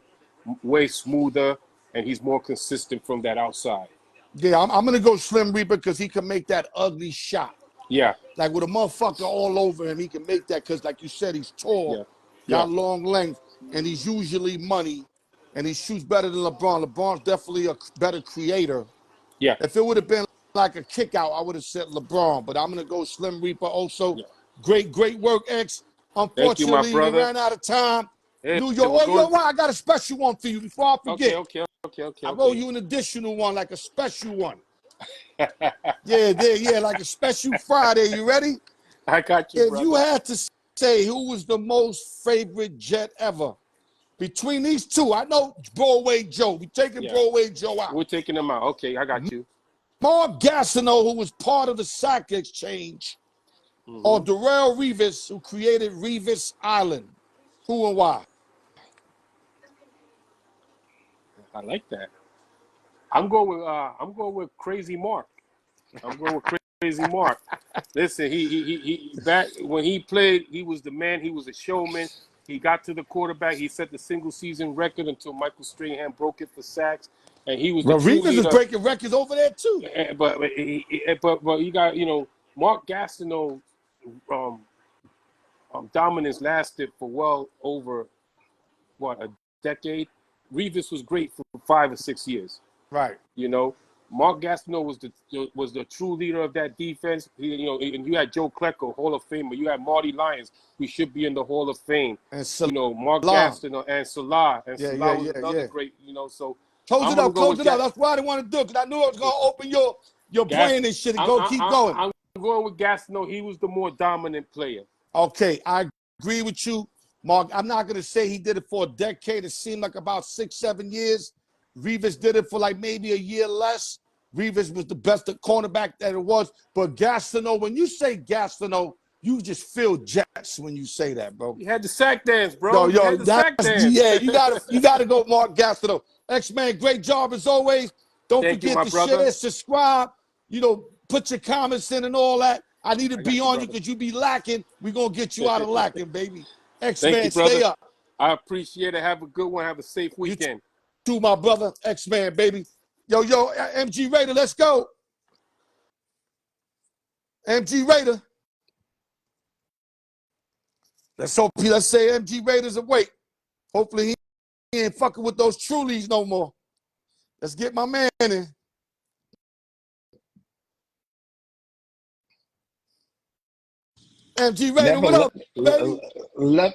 smoother, and he's more consistent from that outside. Yeah, I'm going to go Slim Reaper because he can make that ugly shot. Yeah. Like with a motherfucker all over him, he can make that because, like you said, he's tall, got long length, and he's usually money, and he shoots better than LeBron. LeBron's definitely a better creator. Yeah. If it would have been like a kick out, I would have said LeBron, but I'm going to go Slim Reaper also. Yeah. Great work, X. Unfortunately, we ran out of time. Hey, New York. I got a special one for you before I forget. Okay. I wrote you an additional one, like a special one. yeah, like a special Friday. You ready? I got you, If you had to say who was the most favorite Jet ever, between these two, I know Broadway Joe. We're taking Broadway Joe out. We're taking him out. Okay, I got you. Mark Gastineau, who was part of the Sack Exchange, or Darrell Revis, who created Revis Island. Who and why? I like that. I'm going with Crazy Mark. Crazy Mark. Listen, he back when he played, he was the man. He was a showman. He got to the quarterback. He set the single season record until Michael Strahan broke it for sacks. And he was the true Revis is breaking records over there too. But you got Mark Gastineau dominance lasted for well over a decade. Revis was great for 5 or 6 years. Right. Mark Gastineau was the true leader of that defense. And you had Joe Klecko, Hall of Famer. You had Marty Lyons, who should be in the Hall of Fame. And Mark Gastineau and Salah. And Salah was another great. So close it up. That's why I didn't want to do it because I knew I was going to open your brain and shit and keep going. I'm going with Gastineau. He was the more dominant player. Okay, I agree with you. Mark, I'm not going to say he did it for a decade. It seemed like about 6-7 years. Rivas did it for like maybe a year less. Rivas was the best cornerback that it was. But Gastineau, when you say Gastineau, you just feel Jets when you say that, bro. He had the sack dance, bro. He had the sack dance. Yeah, you gotta go, Mark Gastineau. X-Man, great job as always. Don't Thank you, forget my to brother. share, subscribe, put your comments in and all that. I need to be on you brother. because you be lacking. We're gonna get you out of lacking, baby. Thank X-Man, you, brother. stay up. I appreciate it. Have a good one. Have a safe weekend. You too, my brother. X-Man, baby. Yo, MG Raider, let's go. MG Raider. Let's say MG Raider's awake. Hopefully he ain't fucking with those Trulies no more. Let's get my man in. MG Raider, what up, baby?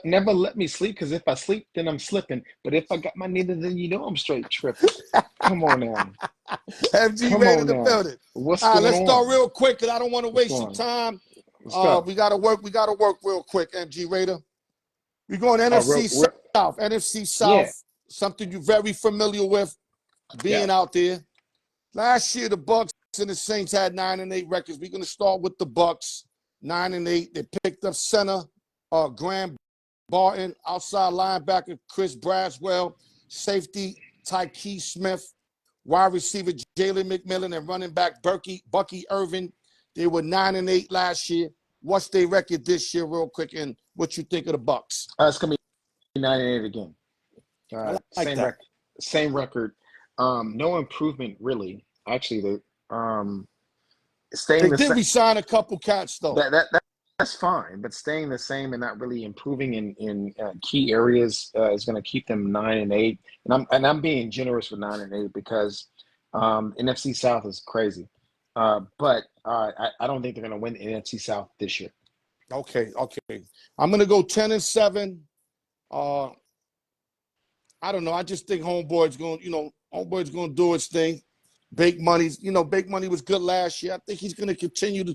Never let me sleep, because if I sleep, then I'm slipping. But if I got my needle, then I'm straight tripping. Come on now. MG Raider in the building. What's going on? Let's start real quick because I don't want to waste your time. We gotta work real quick, MG Raider. We're going NFC South. NFC South, something you're very familiar with, being out there. Last year, the Bucks and the Saints had 9-8 records. We're gonna start with the Bucks, 9-8. They picked up center Graham Barton, outside linebacker Chris Braswell, safety Tyke Smith, wide receiver Jalen McMillan, and running back Bucky Irvin. They were 9-8 last year. What's their record this year, real quick, and what you think of the Bucks? It's gonna be 9-8 again. Same record. No improvement really. Actually, they did resign a couple cats though. That's fine, but staying the same and not really improving in key areas is going to keep them 9-8. And I'm being generous with 9-8 because NFC South is crazy. But I don't think they're going to win the NFC South this year. Okay. I'm going to go 10-7. I don't know. I just think Homeboy's going to do its thing. Big Money was good last year. I think he's going to continue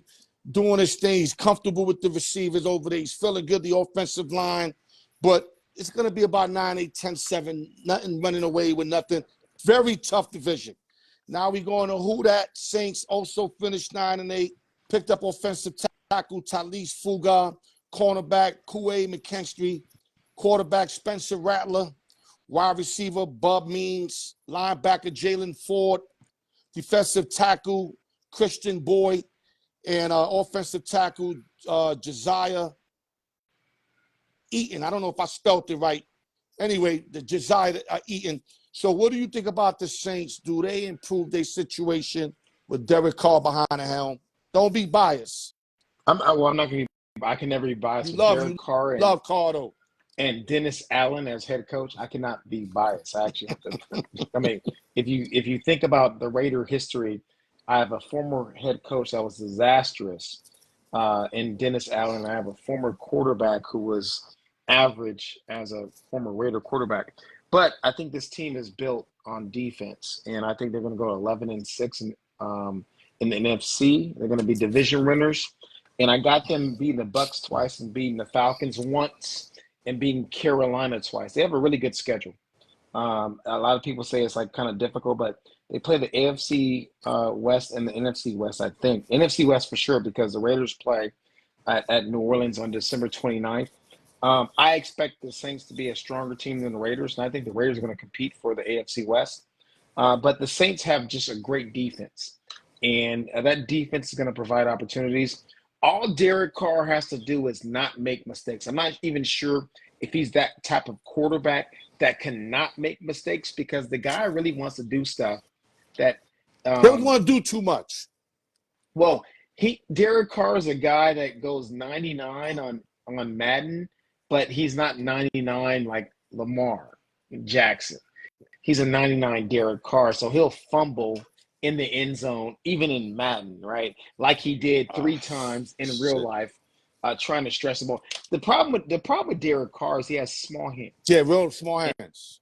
doing his thing. He's comfortable with the receivers over there. He's feeling good, the offensive line. But it's going to be about 9-8, 10-7, nothing running away with nothing. Very tough division. Now we going to who that? Saints also finished 9-8, picked up offensive tackle Talise Fuga, cornerback Koué McKinstry, quarterback Spencer Rattler, wide receiver Bub Means, linebacker Jalen Ford, defensive tackle Christian Boyd, and offensive tackle Josiah Eaton. I don't know if I spelled it right. Anyway, the Josiah Eaton. So what do you think about the Saints? Do they improve their situation with Derek Carr behind the helm? Don't be biased. I'm not going to be. I can never be biased with Derek Carr. Love Carr, though. And Dennis Allen as head coach. I cannot be biased. Actually, I mean, if you think about the Raider history, I have a former head coach that was disastrous in Dennis Allen. I have a former quarterback who was average as a former Raider quarterback. But I think this team is built on defense, and I think they're going to go 11-6 in the NFC. They're going to be division winners, and I got them beating the Bucks twice and beating the Falcons once and beating Carolina twice. They have a really good schedule. A lot of people say it's like kind of difficult, but they play the AFC West and the NFC West, I think. NFC West for sure, because the Raiders play at New Orleans on December 29th. I expect the Saints to be a stronger team than the Raiders, and I think the Raiders are going to compete for the AFC West. But the Saints have just a great defense, and that defense is going to provide opportunities. All Derek Carr has to do is not make mistakes. I'm not even sure if he's that type of quarterback that cannot make mistakes, because the guy really wants to do stuff that don't want to do too much. Well, Derek Carr is a guy that goes 99 on Madden, but he's not 99 like Lamar Jackson. He's a 99 Derek Carr, so he'll fumble in the end zone, even in Madden, right? Like he did 3 times in real life, trying to stress the ball. The problem with Derek Carr is he has small hands. Yeah, real small hands.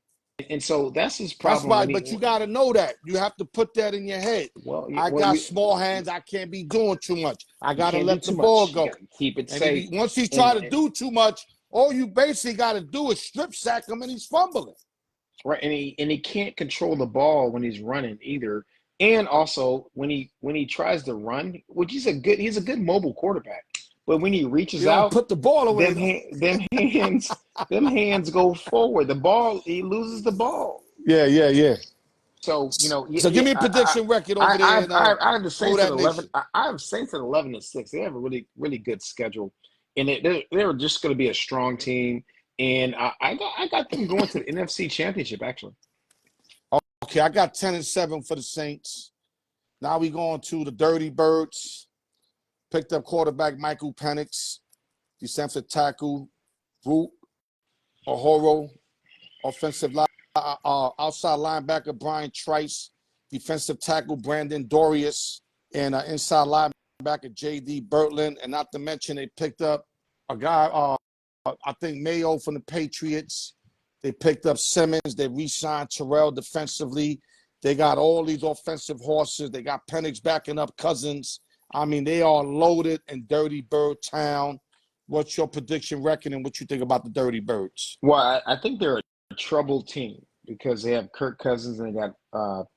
And so that's his problem. That's why, but you got to know that. You have to put that in your head. I got small hands. I can't be doing too much. I got to let the ball go. Keep it safe. Once he try to do too much, all you basically got to do is strip sack him and he's fumbling. Right, and he can't control the ball when he's running either. And also when he tries to run, which he's a good mobile quarterback. But when he reaches You don't out, put the ball away. them hands go forward. The ball, he loses the ball. Yeah. So So give me a prediction record over there in I have the Saints at 11. Nation. I have Saints at 11-6. They have a really good schedule, and they're just going to be a strong team. And I got them going to the NFC Championship actually. Okay, I got 10-7 for the Saints. Now we going to the Dirty Birds. Picked up quarterback Michael Penix, defensive tackle Root Ohoro, offensive outside linebacker Brian Trice, defensive tackle Brandon Dorius, and inside linebacker J.D. Bertland. And not to mention they picked up a guy, I think Mayo from the Patriots. They picked up Simmons. They re-signed Terrell defensively. They got all these offensive horses. They got Penix backing up Cousins. I mean, they are loaded in Dirty Bird Town. What's your prediction record and what you think about the Dirty Birds? Well, I think they're a troubled team because they have Kirk Cousins and they got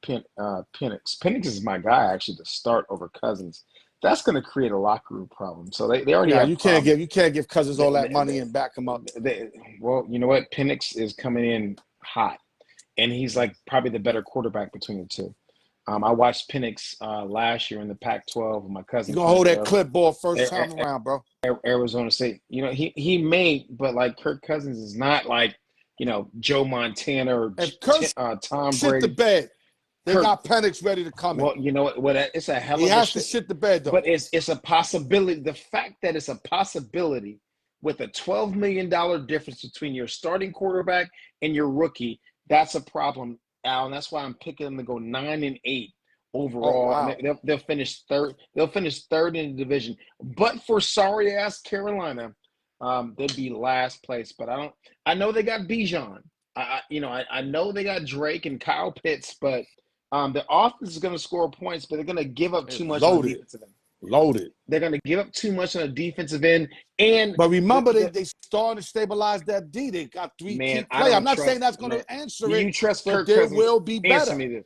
Penix. Penix is my guy actually to start over Cousins. That's going to create a locker room problem. So they already have. You can't give Cousins all that money and back him up. Well, you know what? Penix is coming in hot, and he's like probably the better quarterback between the two. I watched Penix last year in the Pac-12 with my cousin. You're going to hold that clipboard first time around, bro. Arizona State. He may, but like Kirk Cousins is not like, Joe Montana or Tom Brady. Shit the bed. They got Penix ready to come in. Well, you know what? It's a hell of a He has to shit the bed, though. But it's a possibility. The fact that it's a possibility with a $12 million difference between your starting quarterback and your rookie, that's a problem, Al. And that's why I'm picking them to go 9-8 overall. Oh, wow. And they'll finish third. They'll finish third in the division. But for sorry ass Carolina, they'd be last place. But I know they got Bijan. I know they got Drake and Kyle Pitts, but the offense is going to score points, but they're going to give up too much on the defensive end. Loaded. They're going to give up too much on the defensive end. But remember, they started to stabilize that D. They got three key players. I'm not saying that's going to answer it, you trust but Kirk there Cousins? will be better. Answer me this.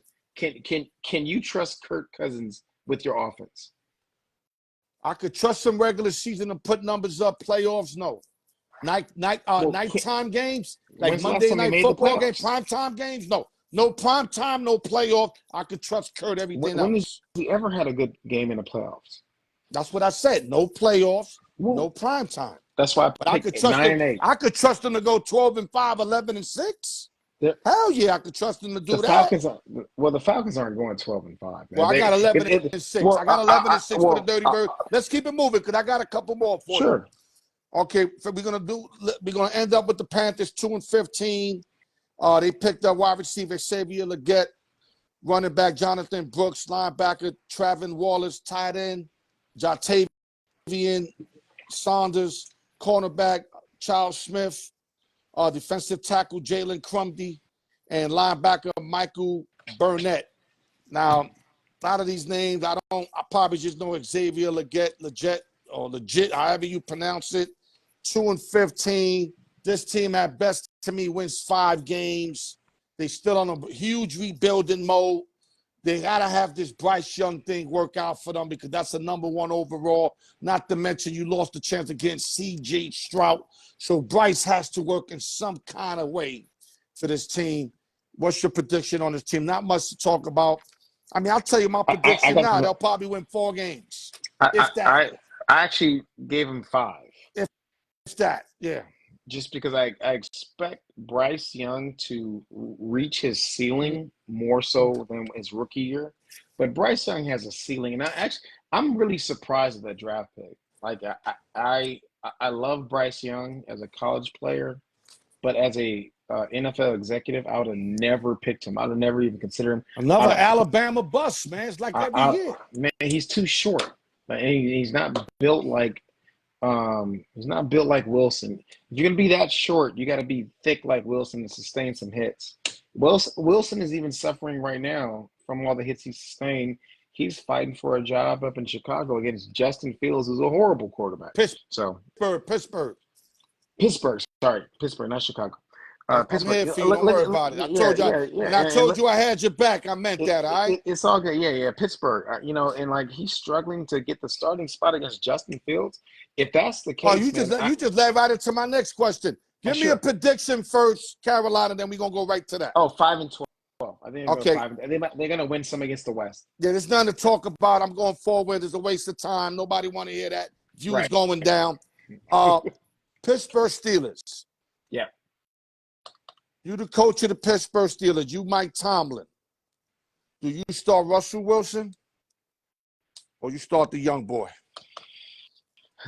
Can you trust Kirk Cousins with your offense? I could trust some regular season to put numbers up. Playoffs, no. Nighttime games, like Monday night football games, primetime games, no. No prime time, no playoff. I could trust Kurt everything when else. has he ever had a good game in the playoffs? That's what I said. No playoffs, no prime time. That's why I could trust 9-8. I could trust them to go 12-5, 11-6. Hell yeah, I could trust them to do that. The Falcons aren't going 12-5. Man. Well, I got 11-6. I got 11-6 for the Dirty Bird. Let's keep it moving because I got a couple more for you. Sure. Okay, so we're gonna end up with the Panthers 2-15. They picked up wide receiver Xavier Legette, running back Jonathan Brooks, linebacker Travin Wallace, tight end Jatavian Saunders, cornerback Charles Smith, defensive tackle Jalen Crumdy, and linebacker Michael Burnett. Now, a lot of these names I probably just know Xavier Legette, or legit, however you pronounce it. 2-15. This team at best to me wins 5 games. They still on a huge rebuilding mode. They gotta have this Bryce Young thing work out for them because that's the number 1 overall. Not to mention you lost the chance of getting C.J. Stroud. So Bryce has to work in some kind of way for this team. What's your prediction on this team? Not much to talk about. I mean, I'll tell you my prediction now. They'll probably win 4 games. I actually gave him 5. If that, yeah. Just because I expect Bryce Young to reach his ceiling more so than his rookie year. But Bryce Young has a ceiling. And I'm really surprised at that draft pick. Like, I love Bryce Young as a college player, but as a NFL executive, I would have never picked him. I would have never even considered him. Another Alabama bust, man. It's like every year. Man, he's too short. He's not built like Wilson. If you're gonna be that short, you got to be thick like Wilson to sustain some hits. Wilson is even suffering right now from all the hits he sustained. He's fighting for a job up in Chicago against Justin Fields, who's a horrible quarterback. Pittsburgh. Pittsburgh. Sorry, Pittsburgh, not Chicago. I'm Pittsburgh. here for you. Don't worry about it. I Yeah, told you, yeah, yeah. when I And told you I had your back, I meant that. All right. it's all good. Yeah, yeah. Pittsburgh. And like he's struggling to get the starting spot against Justin Fields. If that's the Oh, case, man, you just led right into my next question. Give me a sure. prediction first, Carolina. Then we're gonna go right to that. Oh, 5-12. I think they're Okay. 5. They're gonna win some against the West. Yeah, there's nothing to talk about. I'm going forward. It's a waste of time. Nobody want to hear that. Views Right. going down. Pittsburgh Steelers. Yeah. You the coach of the Pittsburgh Steelers. You Mike Tomlin. Do you start Russell Wilson or you start the young boy?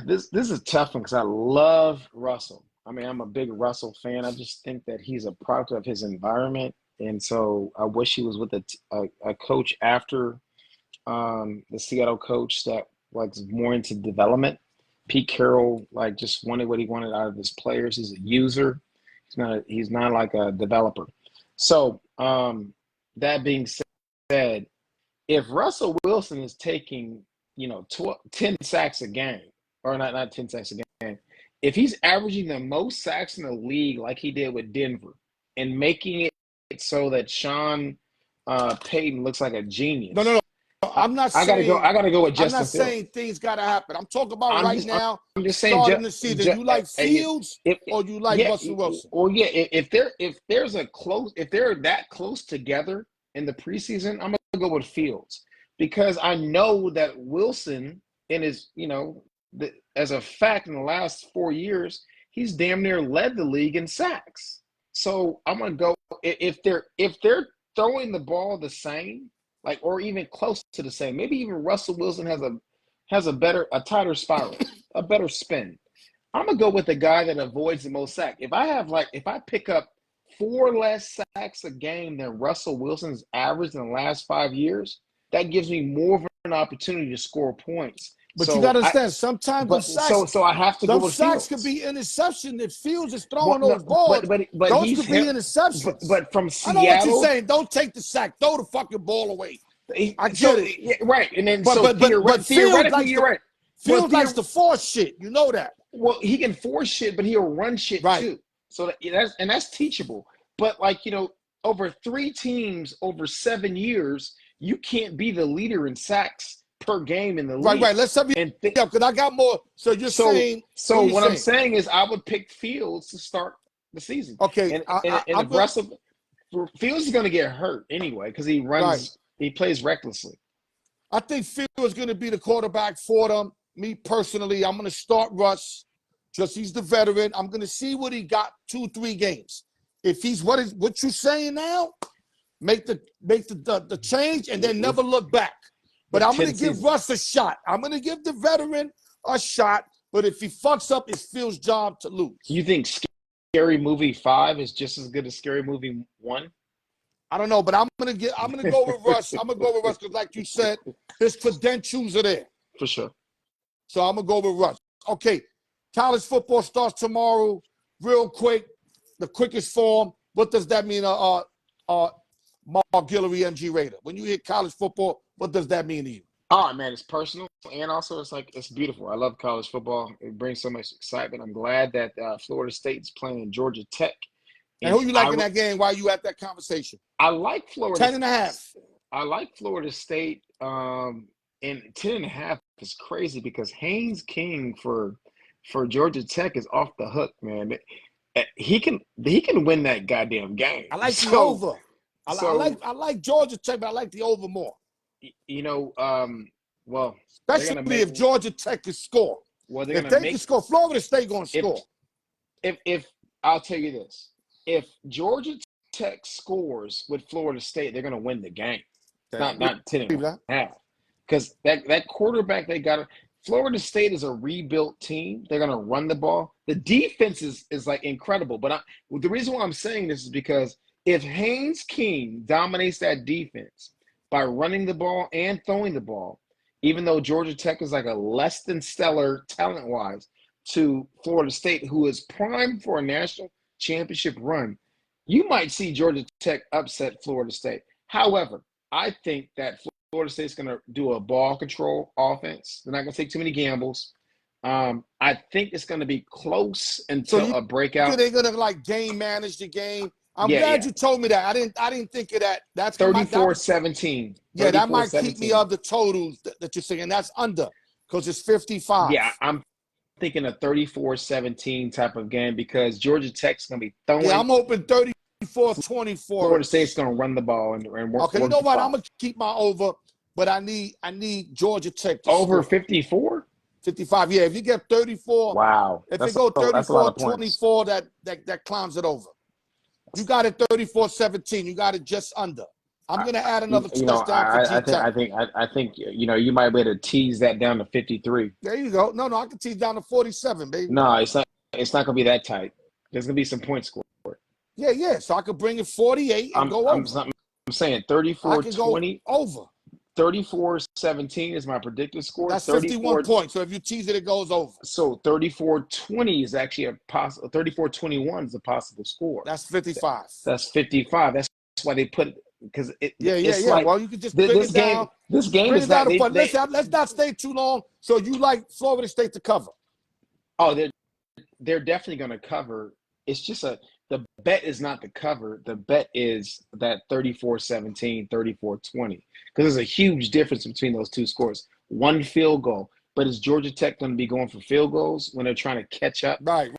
This is a tough one because I love Russell. I mean, I'm a big Russell fan. I just think that he's a product of his environment, and so I wish he was with a coach after the Seattle coach that was more into development. Pete Carroll just wanted what he wanted out of his players. He's a user. He's not like a developer. So that being said, if Russell Wilson is taking 10 sacks a game, or not 10 sacks a game, if he's averaging the most sacks in the league like he did with Denver and making it so that Sean Payton looks like a genius. No. I'm not saying I gotta go with Justin I'm not Fields. saying things gotta happen. I'm talking about I'm just saying starting the season. You like Fields or you like Russell Wilson? Well, yeah. If they're that close together in the preseason, I'm gonna go with Fields because I know that Wilson as a fact in the last 4 years, he's damn near led the league in sacks. So I'm gonna go if they're throwing the ball the same, or even close to the same. Maybe even Russell Wilson has a tighter spiral, a better spin. I'm gonna go with the guy that avoids the most sacks. If I pick up 4 less sacks a game than Russell Wilson's averaged in the last 5 years, that gives me more of an opportunity to score points. But you got to understand, sometimes so I have to go with sacks Fields. could be interception if Fields is throwing those balls. But those could be interceptions. But from Seattle, I know what you're saying. Don't take the sack. Throw the fucking ball away. I get it. Yeah, right. And then but theoretically, you're right. Fields likes to force shit. You know that. Well, he can force shit, but he'll run shit too. So that's teachable. But over 3 teams over 7 years, you can't be the leader in sacks per game in the league. Right. Let's have you because I got more. So you're saying. So what I'm saying is I would pick Fields to start the season. Okay. And Fields is going to get hurt anyway because he runs. Right. He plays recklessly. I think Fields is going to be the quarterback for them. Me personally, I'm going to start Russ. Just he's the veteran. I'm going to see what he got 2-3 games. If he's what you're saying now, make the change and then never look back. But I'm going to give Russ a shot. I'm going to give the veteran a shot. But if he fucks up, it's Phil's job to lose. You think Scary Movie 5 is just as good as Scary Movie 1? I don't know, but I'm gonna go with Russ. I'm gonna go with Russ because, like you said, his credentials are there for sure. So I'm gonna go with Russ. Okay, college football starts tomorrow. Real quick, the quickest form. What does that mean? Mark Guillory, MG Raider. When you hear college football, what does that mean to you? Oh man, it's personal and also it's beautiful. I love college football. It brings so much excitement. I'm glad that Florida State is playing Georgia Tech. And who you like in that game while you at that conversation? I like Florida. 10.5. I like Florida State. And 10.5 is crazy because Haynes King for Georgia Tech is off the hook, man. He can win that goddamn game. I like the over. I like Georgia Tech, but I like the over more. Well, especially if Georgia Tech can score. Well, if they can score, Florida State going to score. If I'll tell you this. If Georgia Tech scores with Florida State, they're going to win the game. Not 10.5. Because that quarterback they got, Florida State is a rebuilt team. They're going to run the ball. The defense is like incredible. But the reason why I'm saying this is because if Haynes King dominates that defense by running the ball and throwing the ball, even though Georgia Tech is like a less than stellar talent-wise to Florida State, who is primed for a national championship run, you might see Georgia Tech upset Florida State. However, I think that Florida State's going to do a ball control offense. They're not going to take too many gambles. I think it's going to be close So until you a breakout. they're gonna like game manage the game. I'm Yeah, glad yeah. you told me that. I didn't think of that. That's that would 34-17. yeah, that might keep me 34-17. of the totals that you're saying. That's under because it's 55. Yeah, I'm thinking a 34-17 type of game because Georgia Tech's going to be Yeah, throwing. I'm hoping 34-24. Florida State's going to run the ball and work Okay, you know the what? I'm clock. gonna keep my over, but I need Georgia Tech to Over score 54? 55. Yeah, if you get 34, Wow. if it That's go that's a lot of points. 34-24, that climbs it over. You got it 34-17. You got it just under. I'm gonna add another touchdown for G Tech. I think you might be able to tease that down to 53. There you go. No, I can tease down to 47, baby. No, it's not going to be that tight. There's going to be some points scored. Yeah. So I could bring it 48 and go over. I'm saying I can go 34-20. over. 34-17 is my predicted score. That's 51 points. So if you tease it, it goes over. So 34-20 is actually a possible. 34-21 is a possible score. That's 55. That's 55. That's why they put it because Yeah. Like, well, you can just bring it down. This game Bring is it down not. to fun. Let's not stay too long. So you like Florida State to cover? Oh, they're definitely going to cover. It's just the bet is not the cover. The bet is that 34-17, 34-20. Because there's a huge difference between those two scores. One field goal. But is Georgia Tech going to be going for field goals when they're trying to catch up? Right.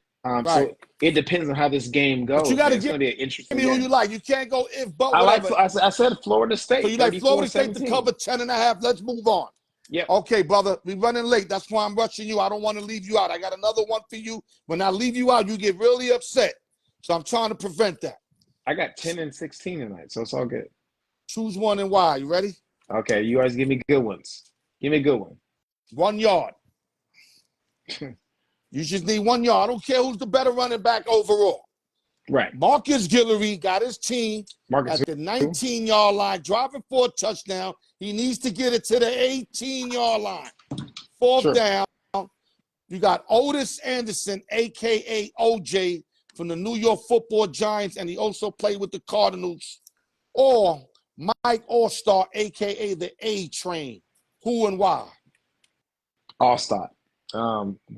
So it depends on how this game goes. But you got to it's going to be an interesting me who game. you like. You can't go if, but whatever. I said Florida State. So you like Florida State to cover 10.5. Let's move on. Yeah. Okay, brother. We're running late. That's why I'm rushing you. I don't want to leave you out. I got another one for you. When I leave you out, you get really upset. So I'm trying to prevent that. I got 10 and 16 tonight, so it's all good. Choose one and why. You ready? Okay, you guys give me good ones. Give me a good one. 1 yard. You just need 1 yard. I don't care who's the better running back overall. Right. Marcus Guillory got his team at the 19-yard line, driving for a touchdown. He needs to get it to the 18-yard line. Fourth down. You got Otis Anderson, a.k.a. OJ, from the New York Football Giants, and he also played with the Cardinals. Or Mike Allstar, a.k.a. the A-Train. Who and why? Allstar.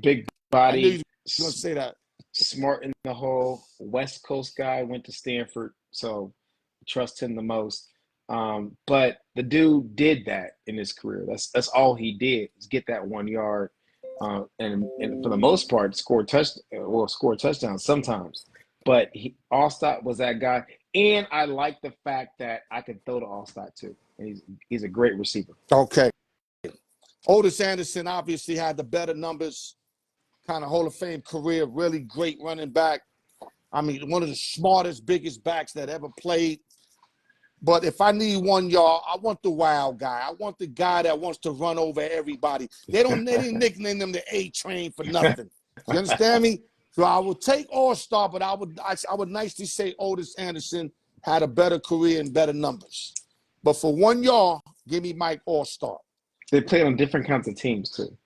Big body. I knew you were going to say that. Smart in the hole. West Coast guy, went to Stanford, so trust him the most. But the dude did that in his career. That's all he did, is get that 1 yard. And for the most part, score touchdowns sometimes. But Allstott was that guy. And I like the fact that I can throw to Allstott too. And he's a great receiver. Okay. Otis Anderson obviously had the better numbers, kind of Hall of Fame career, really great running back. I mean, one of the smartest, biggest backs that ever played. But if I need 1 yard, I want the wild guy. I want the guy that wants to run over everybody. They didn't nickname them the A-Train for nothing. You understand me? So I would take All-Star, but I would nicely say Otis Anderson had a better career and better numbers. But for 1 yard, give me Mike All-Star. They played on different kinds of teams too.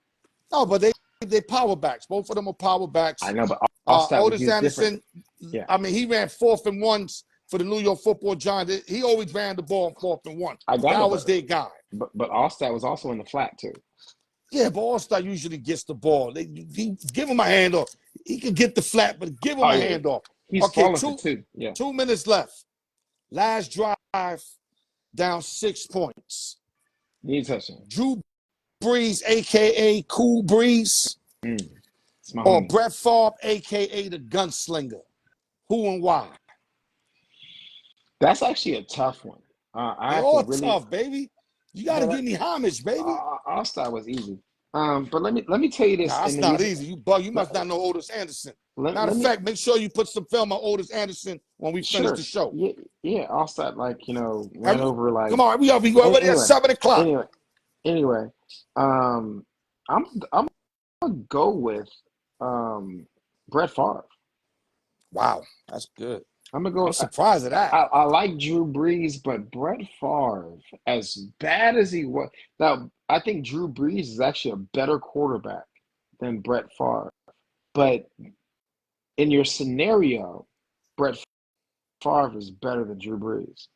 No, but they power backs. Both of them are power backs. I know, but Otis Anderson, yeah. I mean, he ran 4th and 1s for the New York Football Giants. He always ran the ball on 4th and 1. That was their guy. But Allstott was also in the flat too. Yeah, but Allstott usually gets the ball. Give him a handoff. He can get the flat, but give him a handoff. He's falling for 2. Yeah. 2 minutes left. Last drive, down 6 points. Need touchdown. Drew Brees, a.k.a. Cool Breeze, or Brett Favre, a.k.a. the Gunslinger. Who and why? That's actually a tough one. They're all tough, baby. You got to give me homage, baby. All-Star was easy. But let me tell you this. Nah, that's not easy. You must not know Otis Anderson. Matter of fact, make sure you put some film on Otis Anderson when we finish the show. Yeah, All-Star, ran over like. Come on, we go already at 7 o'clock. Anyway, I'm gonna go with Brett Favre. Wow, that's good. I'm surprised at that. I like Drew Brees, but Brett Favre, as bad as he was, now I think Drew Brees is actually a better quarterback than Brett Favre. But in your scenario, Brett Favre is better than Drew Brees.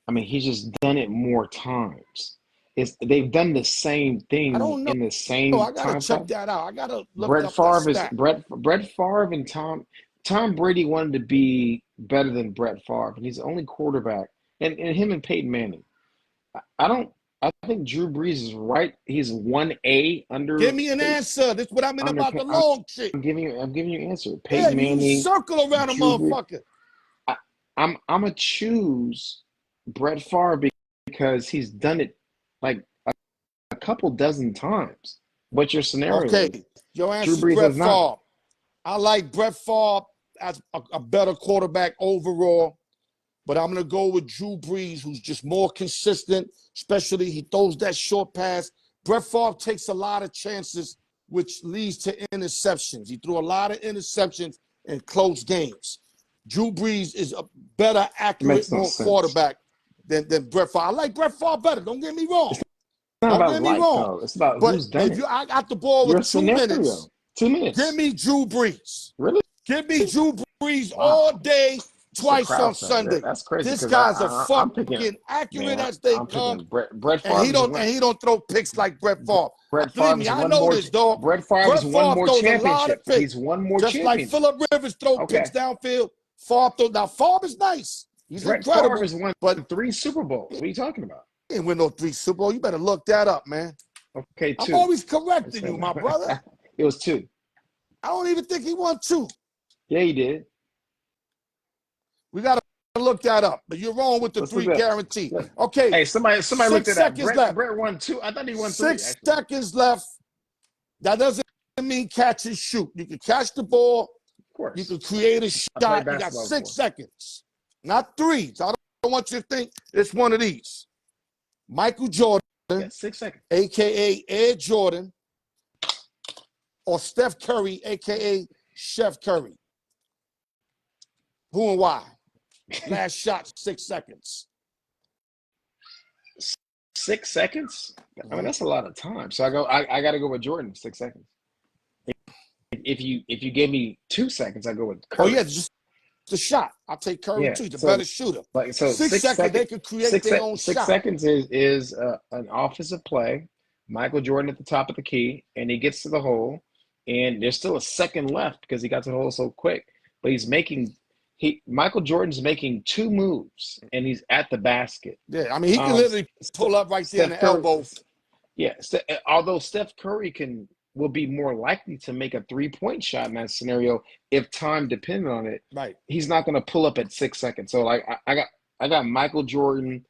I mean, he's just done it more times. they've done the same I thing don't know. in the same I gotta time check frame. that out. I gotta look Brett up that Favre is stat. Brett Favre and Tom Brady wanted to be better than Brett Favre, and he's the only quarterback, and him and Peyton Manning. I don't. I think Drew Brees is right. He's 1A Give under me an answer. This is what I mean under. about the long shit. I'm giving you an answer. Yeah, Peyton you Manning, circle around a Drew Brees. motherfucker. I'm gonna choose Brett Favre because he's done it like a couple dozen times. What your scenario Okay, is? your Drew answer is Brees Brett has not. Favre. I like Brett Favre as a better quarterback overall, but I'm going to go with Drew Brees, who's just more consistent, especially he throws that short pass. Brett Favre takes a lot of chances, which leads to interceptions. He threw a lot of interceptions in close games. Drew Brees is a better, accurate, Makes no more sense. quarterback than Brett Favre. I like Brett Favre better. Don't get me wrong. It's not Don't about get me like wrong. though. It's about But who's done if it. I got the ball Your with 2 minutes, scenario. 2 give minutes. me Drew Brees. Really? Give me Drew Brees all Wow. day, It's a twice on crowd favorite. Sunday. That's crazy This because guy's a I'm picking. fucking accurate Man, as they I'm come, picking Brett and Favre he is don't one. and he don't throw picks like Brett Favre. Brett Believe Favre me, is I one know more. this, dog. Brett Favre Brett is one Favre more throws a lot championship. of picks, He's one more just like championship. Phillip Rivers throw Okay. picks downfield. Favre throw. Now Favre is nice. He's Brett Favre incredible, has won but 3 Super Bowls. What are you talking about? he ain't win no 3 Super Bowl. You better look that up, man. Okay, I'm 2. always correcting you, my brother. It was 2. I don't even think he won 2. Yeah, he did. We got to look that up. But you're wrong with the Let's 3 look that. guarantee. Okay. Hey, somebody 6 looked it up. seconds left. Brett won 2. I thought he won 3. 6 Actually. seconds left. That doesn't mean catch and shoot. You can catch the ball. Of course. You can create a I shot. played You got basketball 6 before. seconds, not 3. So I don't want you to think it's one of these. Michael Jordan, Yeah, 6 seconds. a.k.a. Air Jordan, or Steph Curry, a.k.a. Chef Curry. Who and why? Last shot, 6 seconds. 6 seconds? I mean, that's a lot of time. So I got to go with Jordan. 6 seconds. If you gave me 2 seconds, I go with Curry. Oh yeah, just the shot. I'll take Curry too. He's a better shooter. Like so, 6 seconds they could create their own shot. 6 seconds is an offensive play. Michael Jordan at the top of the key, and he gets to the hole, and there's still a second left because he got to the hole so quick. But Michael Jordan's making 2 moves, and he's at the basket. Yeah, I mean he can literally pull up right there in the elbow. Yeah, although Steph Curry will be more likely to make a 3-point shot in that scenario if time depended on it. Right. He's not going to pull up at 6 seconds. So like I got Michael Jordan,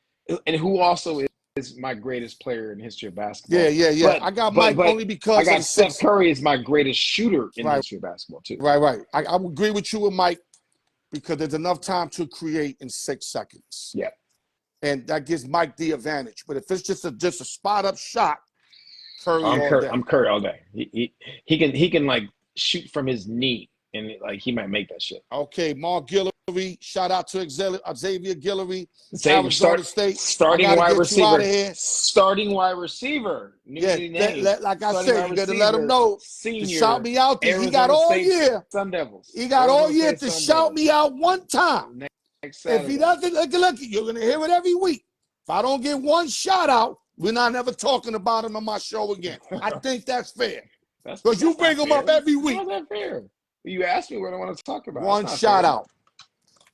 and who also is my greatest player in the history of basketball. Yeah. But, I got Mike only because I got of Steph Curry as my greatest shooter in the Right. history of basketball too. Right. I would agree with you with Mike because there's enough time to create in 6 seconds. Yeah. And that gives Mike the advantage. But if it's just a spot up shot, Curry all day. I'm Curry all day. He can like shoot from his knee and like he might make that shit. Okay, Mark Guillory. Shout out to Xavier Guillory. Arizona State. Starting wide receiver. Starting wide receiver. Like I said, you got to let him know senior, to shout me out. He got all year. Sun Devils. He got all year to shout me out one time. If he doesn't, look, you're going to hear it every week. If I don't get one shout out, we're not never talking about him on my show again. I think that's fair. Because you bring him up every week. How's that fair? You asked me what I want to talk about. One shout out.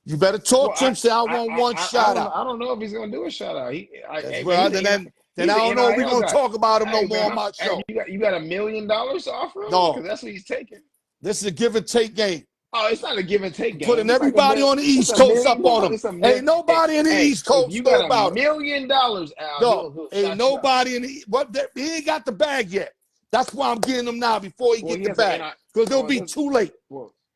You better talk to him. Say I want one shout out. I don't know if he's going to do a shout out. Then I don't know if we're going to talk about him no more on my show. You got $1 million to offer him? No. Because that's what he's taking. This is a give and take game. Oh, it's not a give and take game. Putting everybody on the East Coast up on him. Ain't nobody in the East Coast you got about $1 million, Al. No, ain't nobody in the he ain't got the bag yet. That's why I'm getting him now before he get the bag. Because it'll be too late.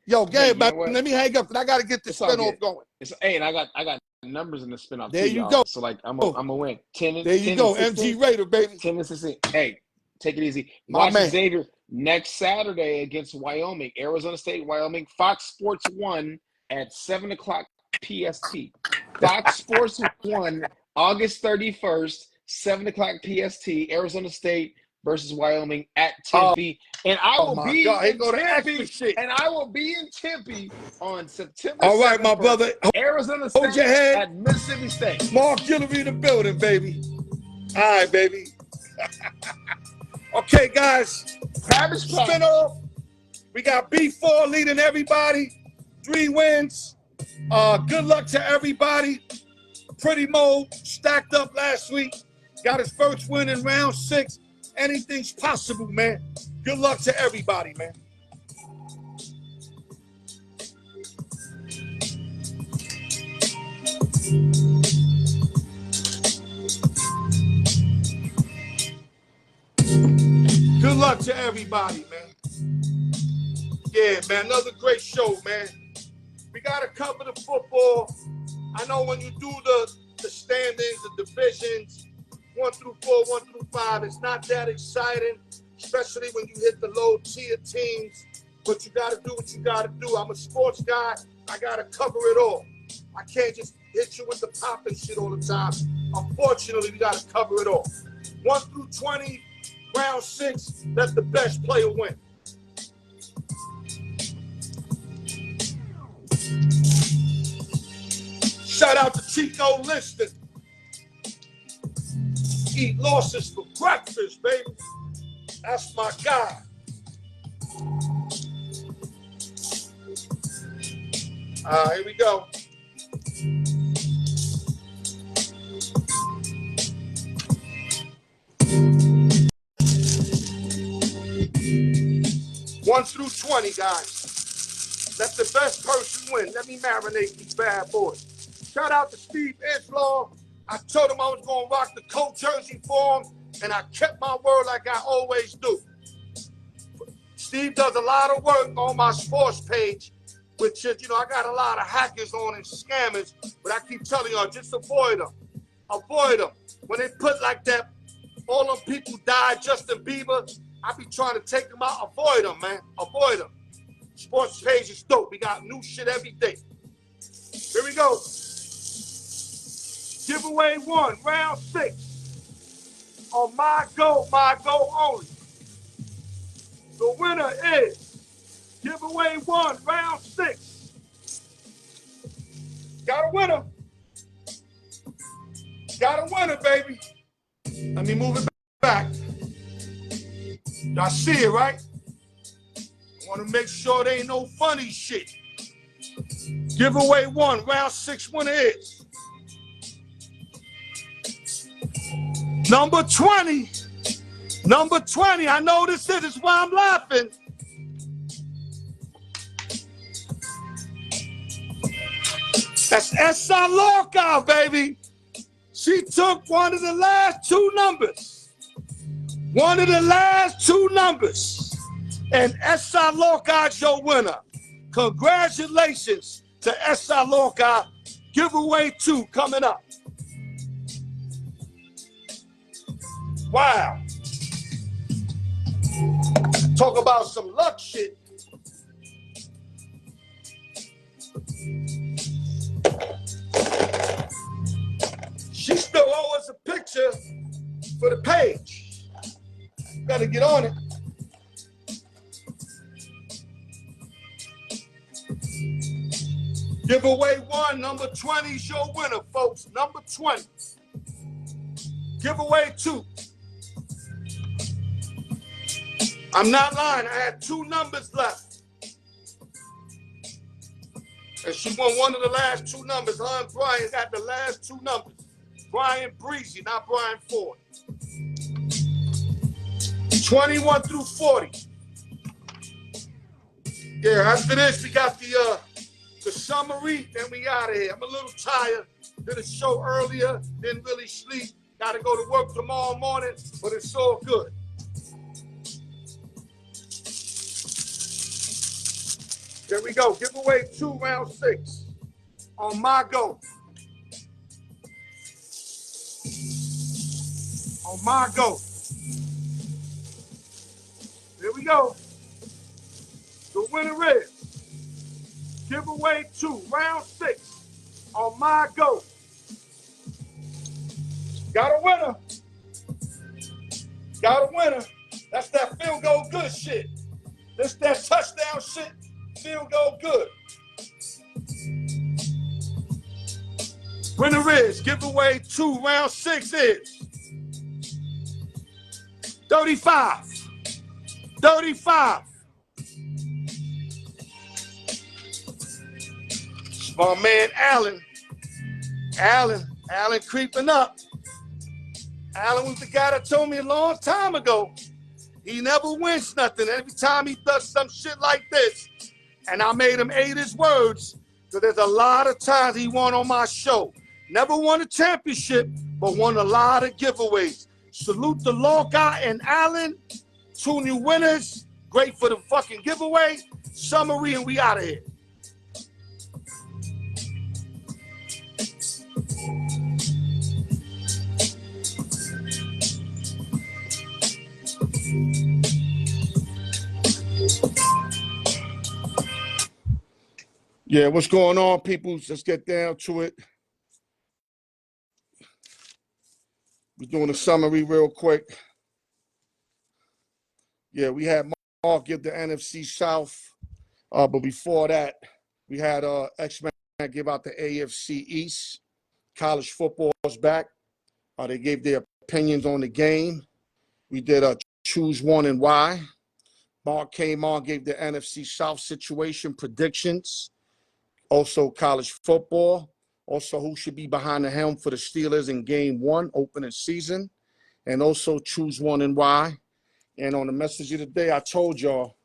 Yo, Gabe, let me hang up because I got to get the spinoff going. And I got numbers in the spinoff. There you go. So like I'm gonna win. 10. There you go, MG Raider, baby. 10 and 16. Hey, take it easy. Watch Xavier next Saturday against Wyoming, Arizona State, Wyoming. Fox Sports 1 at 7:00 PST. Fox Sports 1, August 31st, 7:00 PST. Arizona State versus Wyoming at Tempe, and I will be in Tempe. And I will be in Tempe on September. All right, my brother. Arizona State Hold your head at Mississippi State. Mark Guillory in the building, baby. All right, baby. Okay, guys. Travis Spin off. We got B4 leading everybody. 3 wins. Good luck to everybody. Pretty Mo stacked up last week. Got his first win in round 6. Anything's possible, man. Good luck to everybody, man. Good luck to everybody, man. Yeah, man, another great show, man. We got to cover the football. I know when you do the standings, the divisions, 1 through 4, 1 through 5, it's not that exciting, especially when you hit the low-tier teams. But you got to do what you got to do. I'm a sports guy. I got to cover it all. I can't just hit you with the pop and shit all the time. Unfortunately, we got to cover it all. 1 through 20, round 6, let the best player win. Shout out to Chico Liston. Eat losses for breakfast, baby. That's my guy. Here we go. One through 20, guys. Let the best person win. Let me marinate these bad boys. Shout out to Steve Islam. I told him I was going to rock the coat jersey for him, and I kept my word like I always do. Steve does a lot of work on my sports page, which is, I got a lot of hackers on and scammers, but I keep telling y'all, just avoid them. Avoid them. When they put like that, all them people died, Justin Bieber, I be trying to take them out. Avoid them, man. Avoid them. Sports page is dope. We got new shit every day. Here we go. Giveaway 1, round 6. On my go only. The winner is giveaway 1, round 6. Got a winner. Got a winner, baby. Let me move it back. Y'all see it, right? I want to make sure there ain't no funny shit. Giveaway 1, round 6 winner is number 20. Number 20. I know this is why I'm laughing. That's S.I. Lorca, baby. She took one of the last 2 numbers. One of the last 2 numbers. And S.I. Lorca is your winner. Congratulations to S.I. Lorca. Giveaway 2 coming up. Wow. Talk about some luck shit. She still owes us a picture for the page. Gotta get on it. Giveaway 1, number 20 is your winner, folks. Number 20. Giveaway 2. I'm not lying. I had 2 numbers left. And she won one of the last 2 numbers. Her and Brian got the last 2 numbers. Brian Breezy, not Brian Ford. 21 through 40. Yeah, after this, we got the summary, then we out of here. I'm a little tired. Did a show earlier, didn't really sleep. Got to go to work tomorrow morning, but it's all good. There we go. Giveaway 2, round 6. On my go. On my go. There we go. The winner is giveaway 2, round 6. On my go. Got a winner. Got a winner. That's that field goal good shit. This that touchdown shit. Field goal good. Winner is giveaway 2, round 6 is 35. 35. It's my man Allen. Allen creeping up. Allen was the guy that told me a long time ago he never wins nothing. Every time he does some shit like this, and I made him eat his words, because there's a lot of times he won on my show. Never won a championship, but won a lot of giveaways. Salute the law guy and Allen. 2 new winners. Great for the fucking giveaway. Summary, and we out of here. Yeah, what's going on, people? Let's get down to it. We're doing a summary real quick. Yeah, we had Mark give the NFC South. But before that, we had X-Men give out the AFC East. College football's back. They gave their opinions on the game. We did choose one and why. Mark came on, gave the NFC South situation predictions. Also college football. Also who should be behind the helm for the Steelers in game 1, opening season. And also choose one and why. And on the message of the day, I told y'all,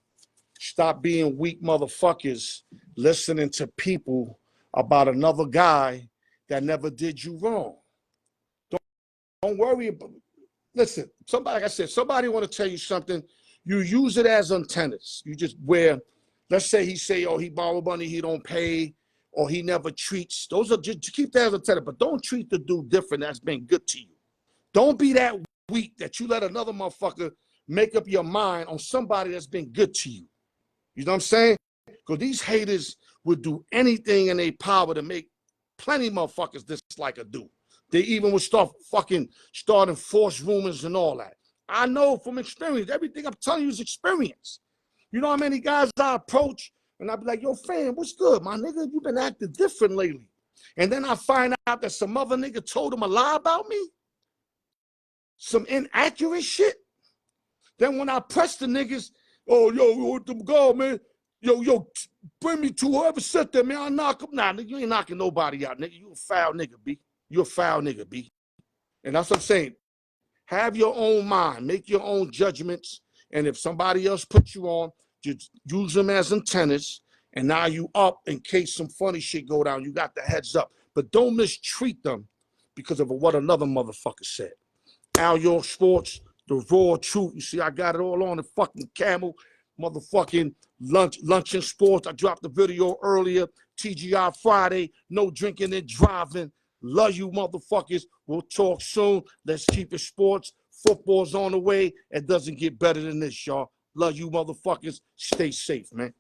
stop being weak motherfuckers listening to people about another guy that never did you wrong. Don't worry about it. Listen, somebody, like I said, somebody want to tell you something, you use it as antennas. You just wear, let's say he say, oh, he borrow money, he don't pay, or he never treats. Those are just keep that as antenna, but don't treat the dude different that's been good to you. Don't be that weak that you let another motherfucker make up your mind on somebody that's been good to you. You know what I'm saying? Because these haters would do anything in their power to make plenty of motherfuckers dislike a dude. They even would start starting false rumors and all that. I know from experience. Everything I'm telling you is experience. You know how many guys I approach and I be like, yo, fam, what's good? My nigga, you been acting different lately. And then I find out that some other nigga told him a lie about me. Some inaccurate shit. Then when I press the niggas, oh, yo, what them go, man? Yo, bring me to whoever sit there, man. I'll knock him. Nah, nigga, you ain't knocking nobody out, nigga. You a foul nigga, B. You a foul nigga, B. And that's what I'm saying. Have your own mind. Make your own judgments. And if somebody else puts you on, just use them as antennas. And now you up in case some funny shit go down. You got the heads up. But don't mistreat them because of what another motherfucker said. Al York Sports, the raw truth. You see, I got it all on the fucking camel. Motherfucking luncheon sports. I dropped the video earlier. TGI Friday. No drinking and driving. Love you motherfuckers. We'll talk soon. Let's keep it sports. Football's on the way. It doesn't get better than this, y'all. Love you motherfuckers. Stay safe, man.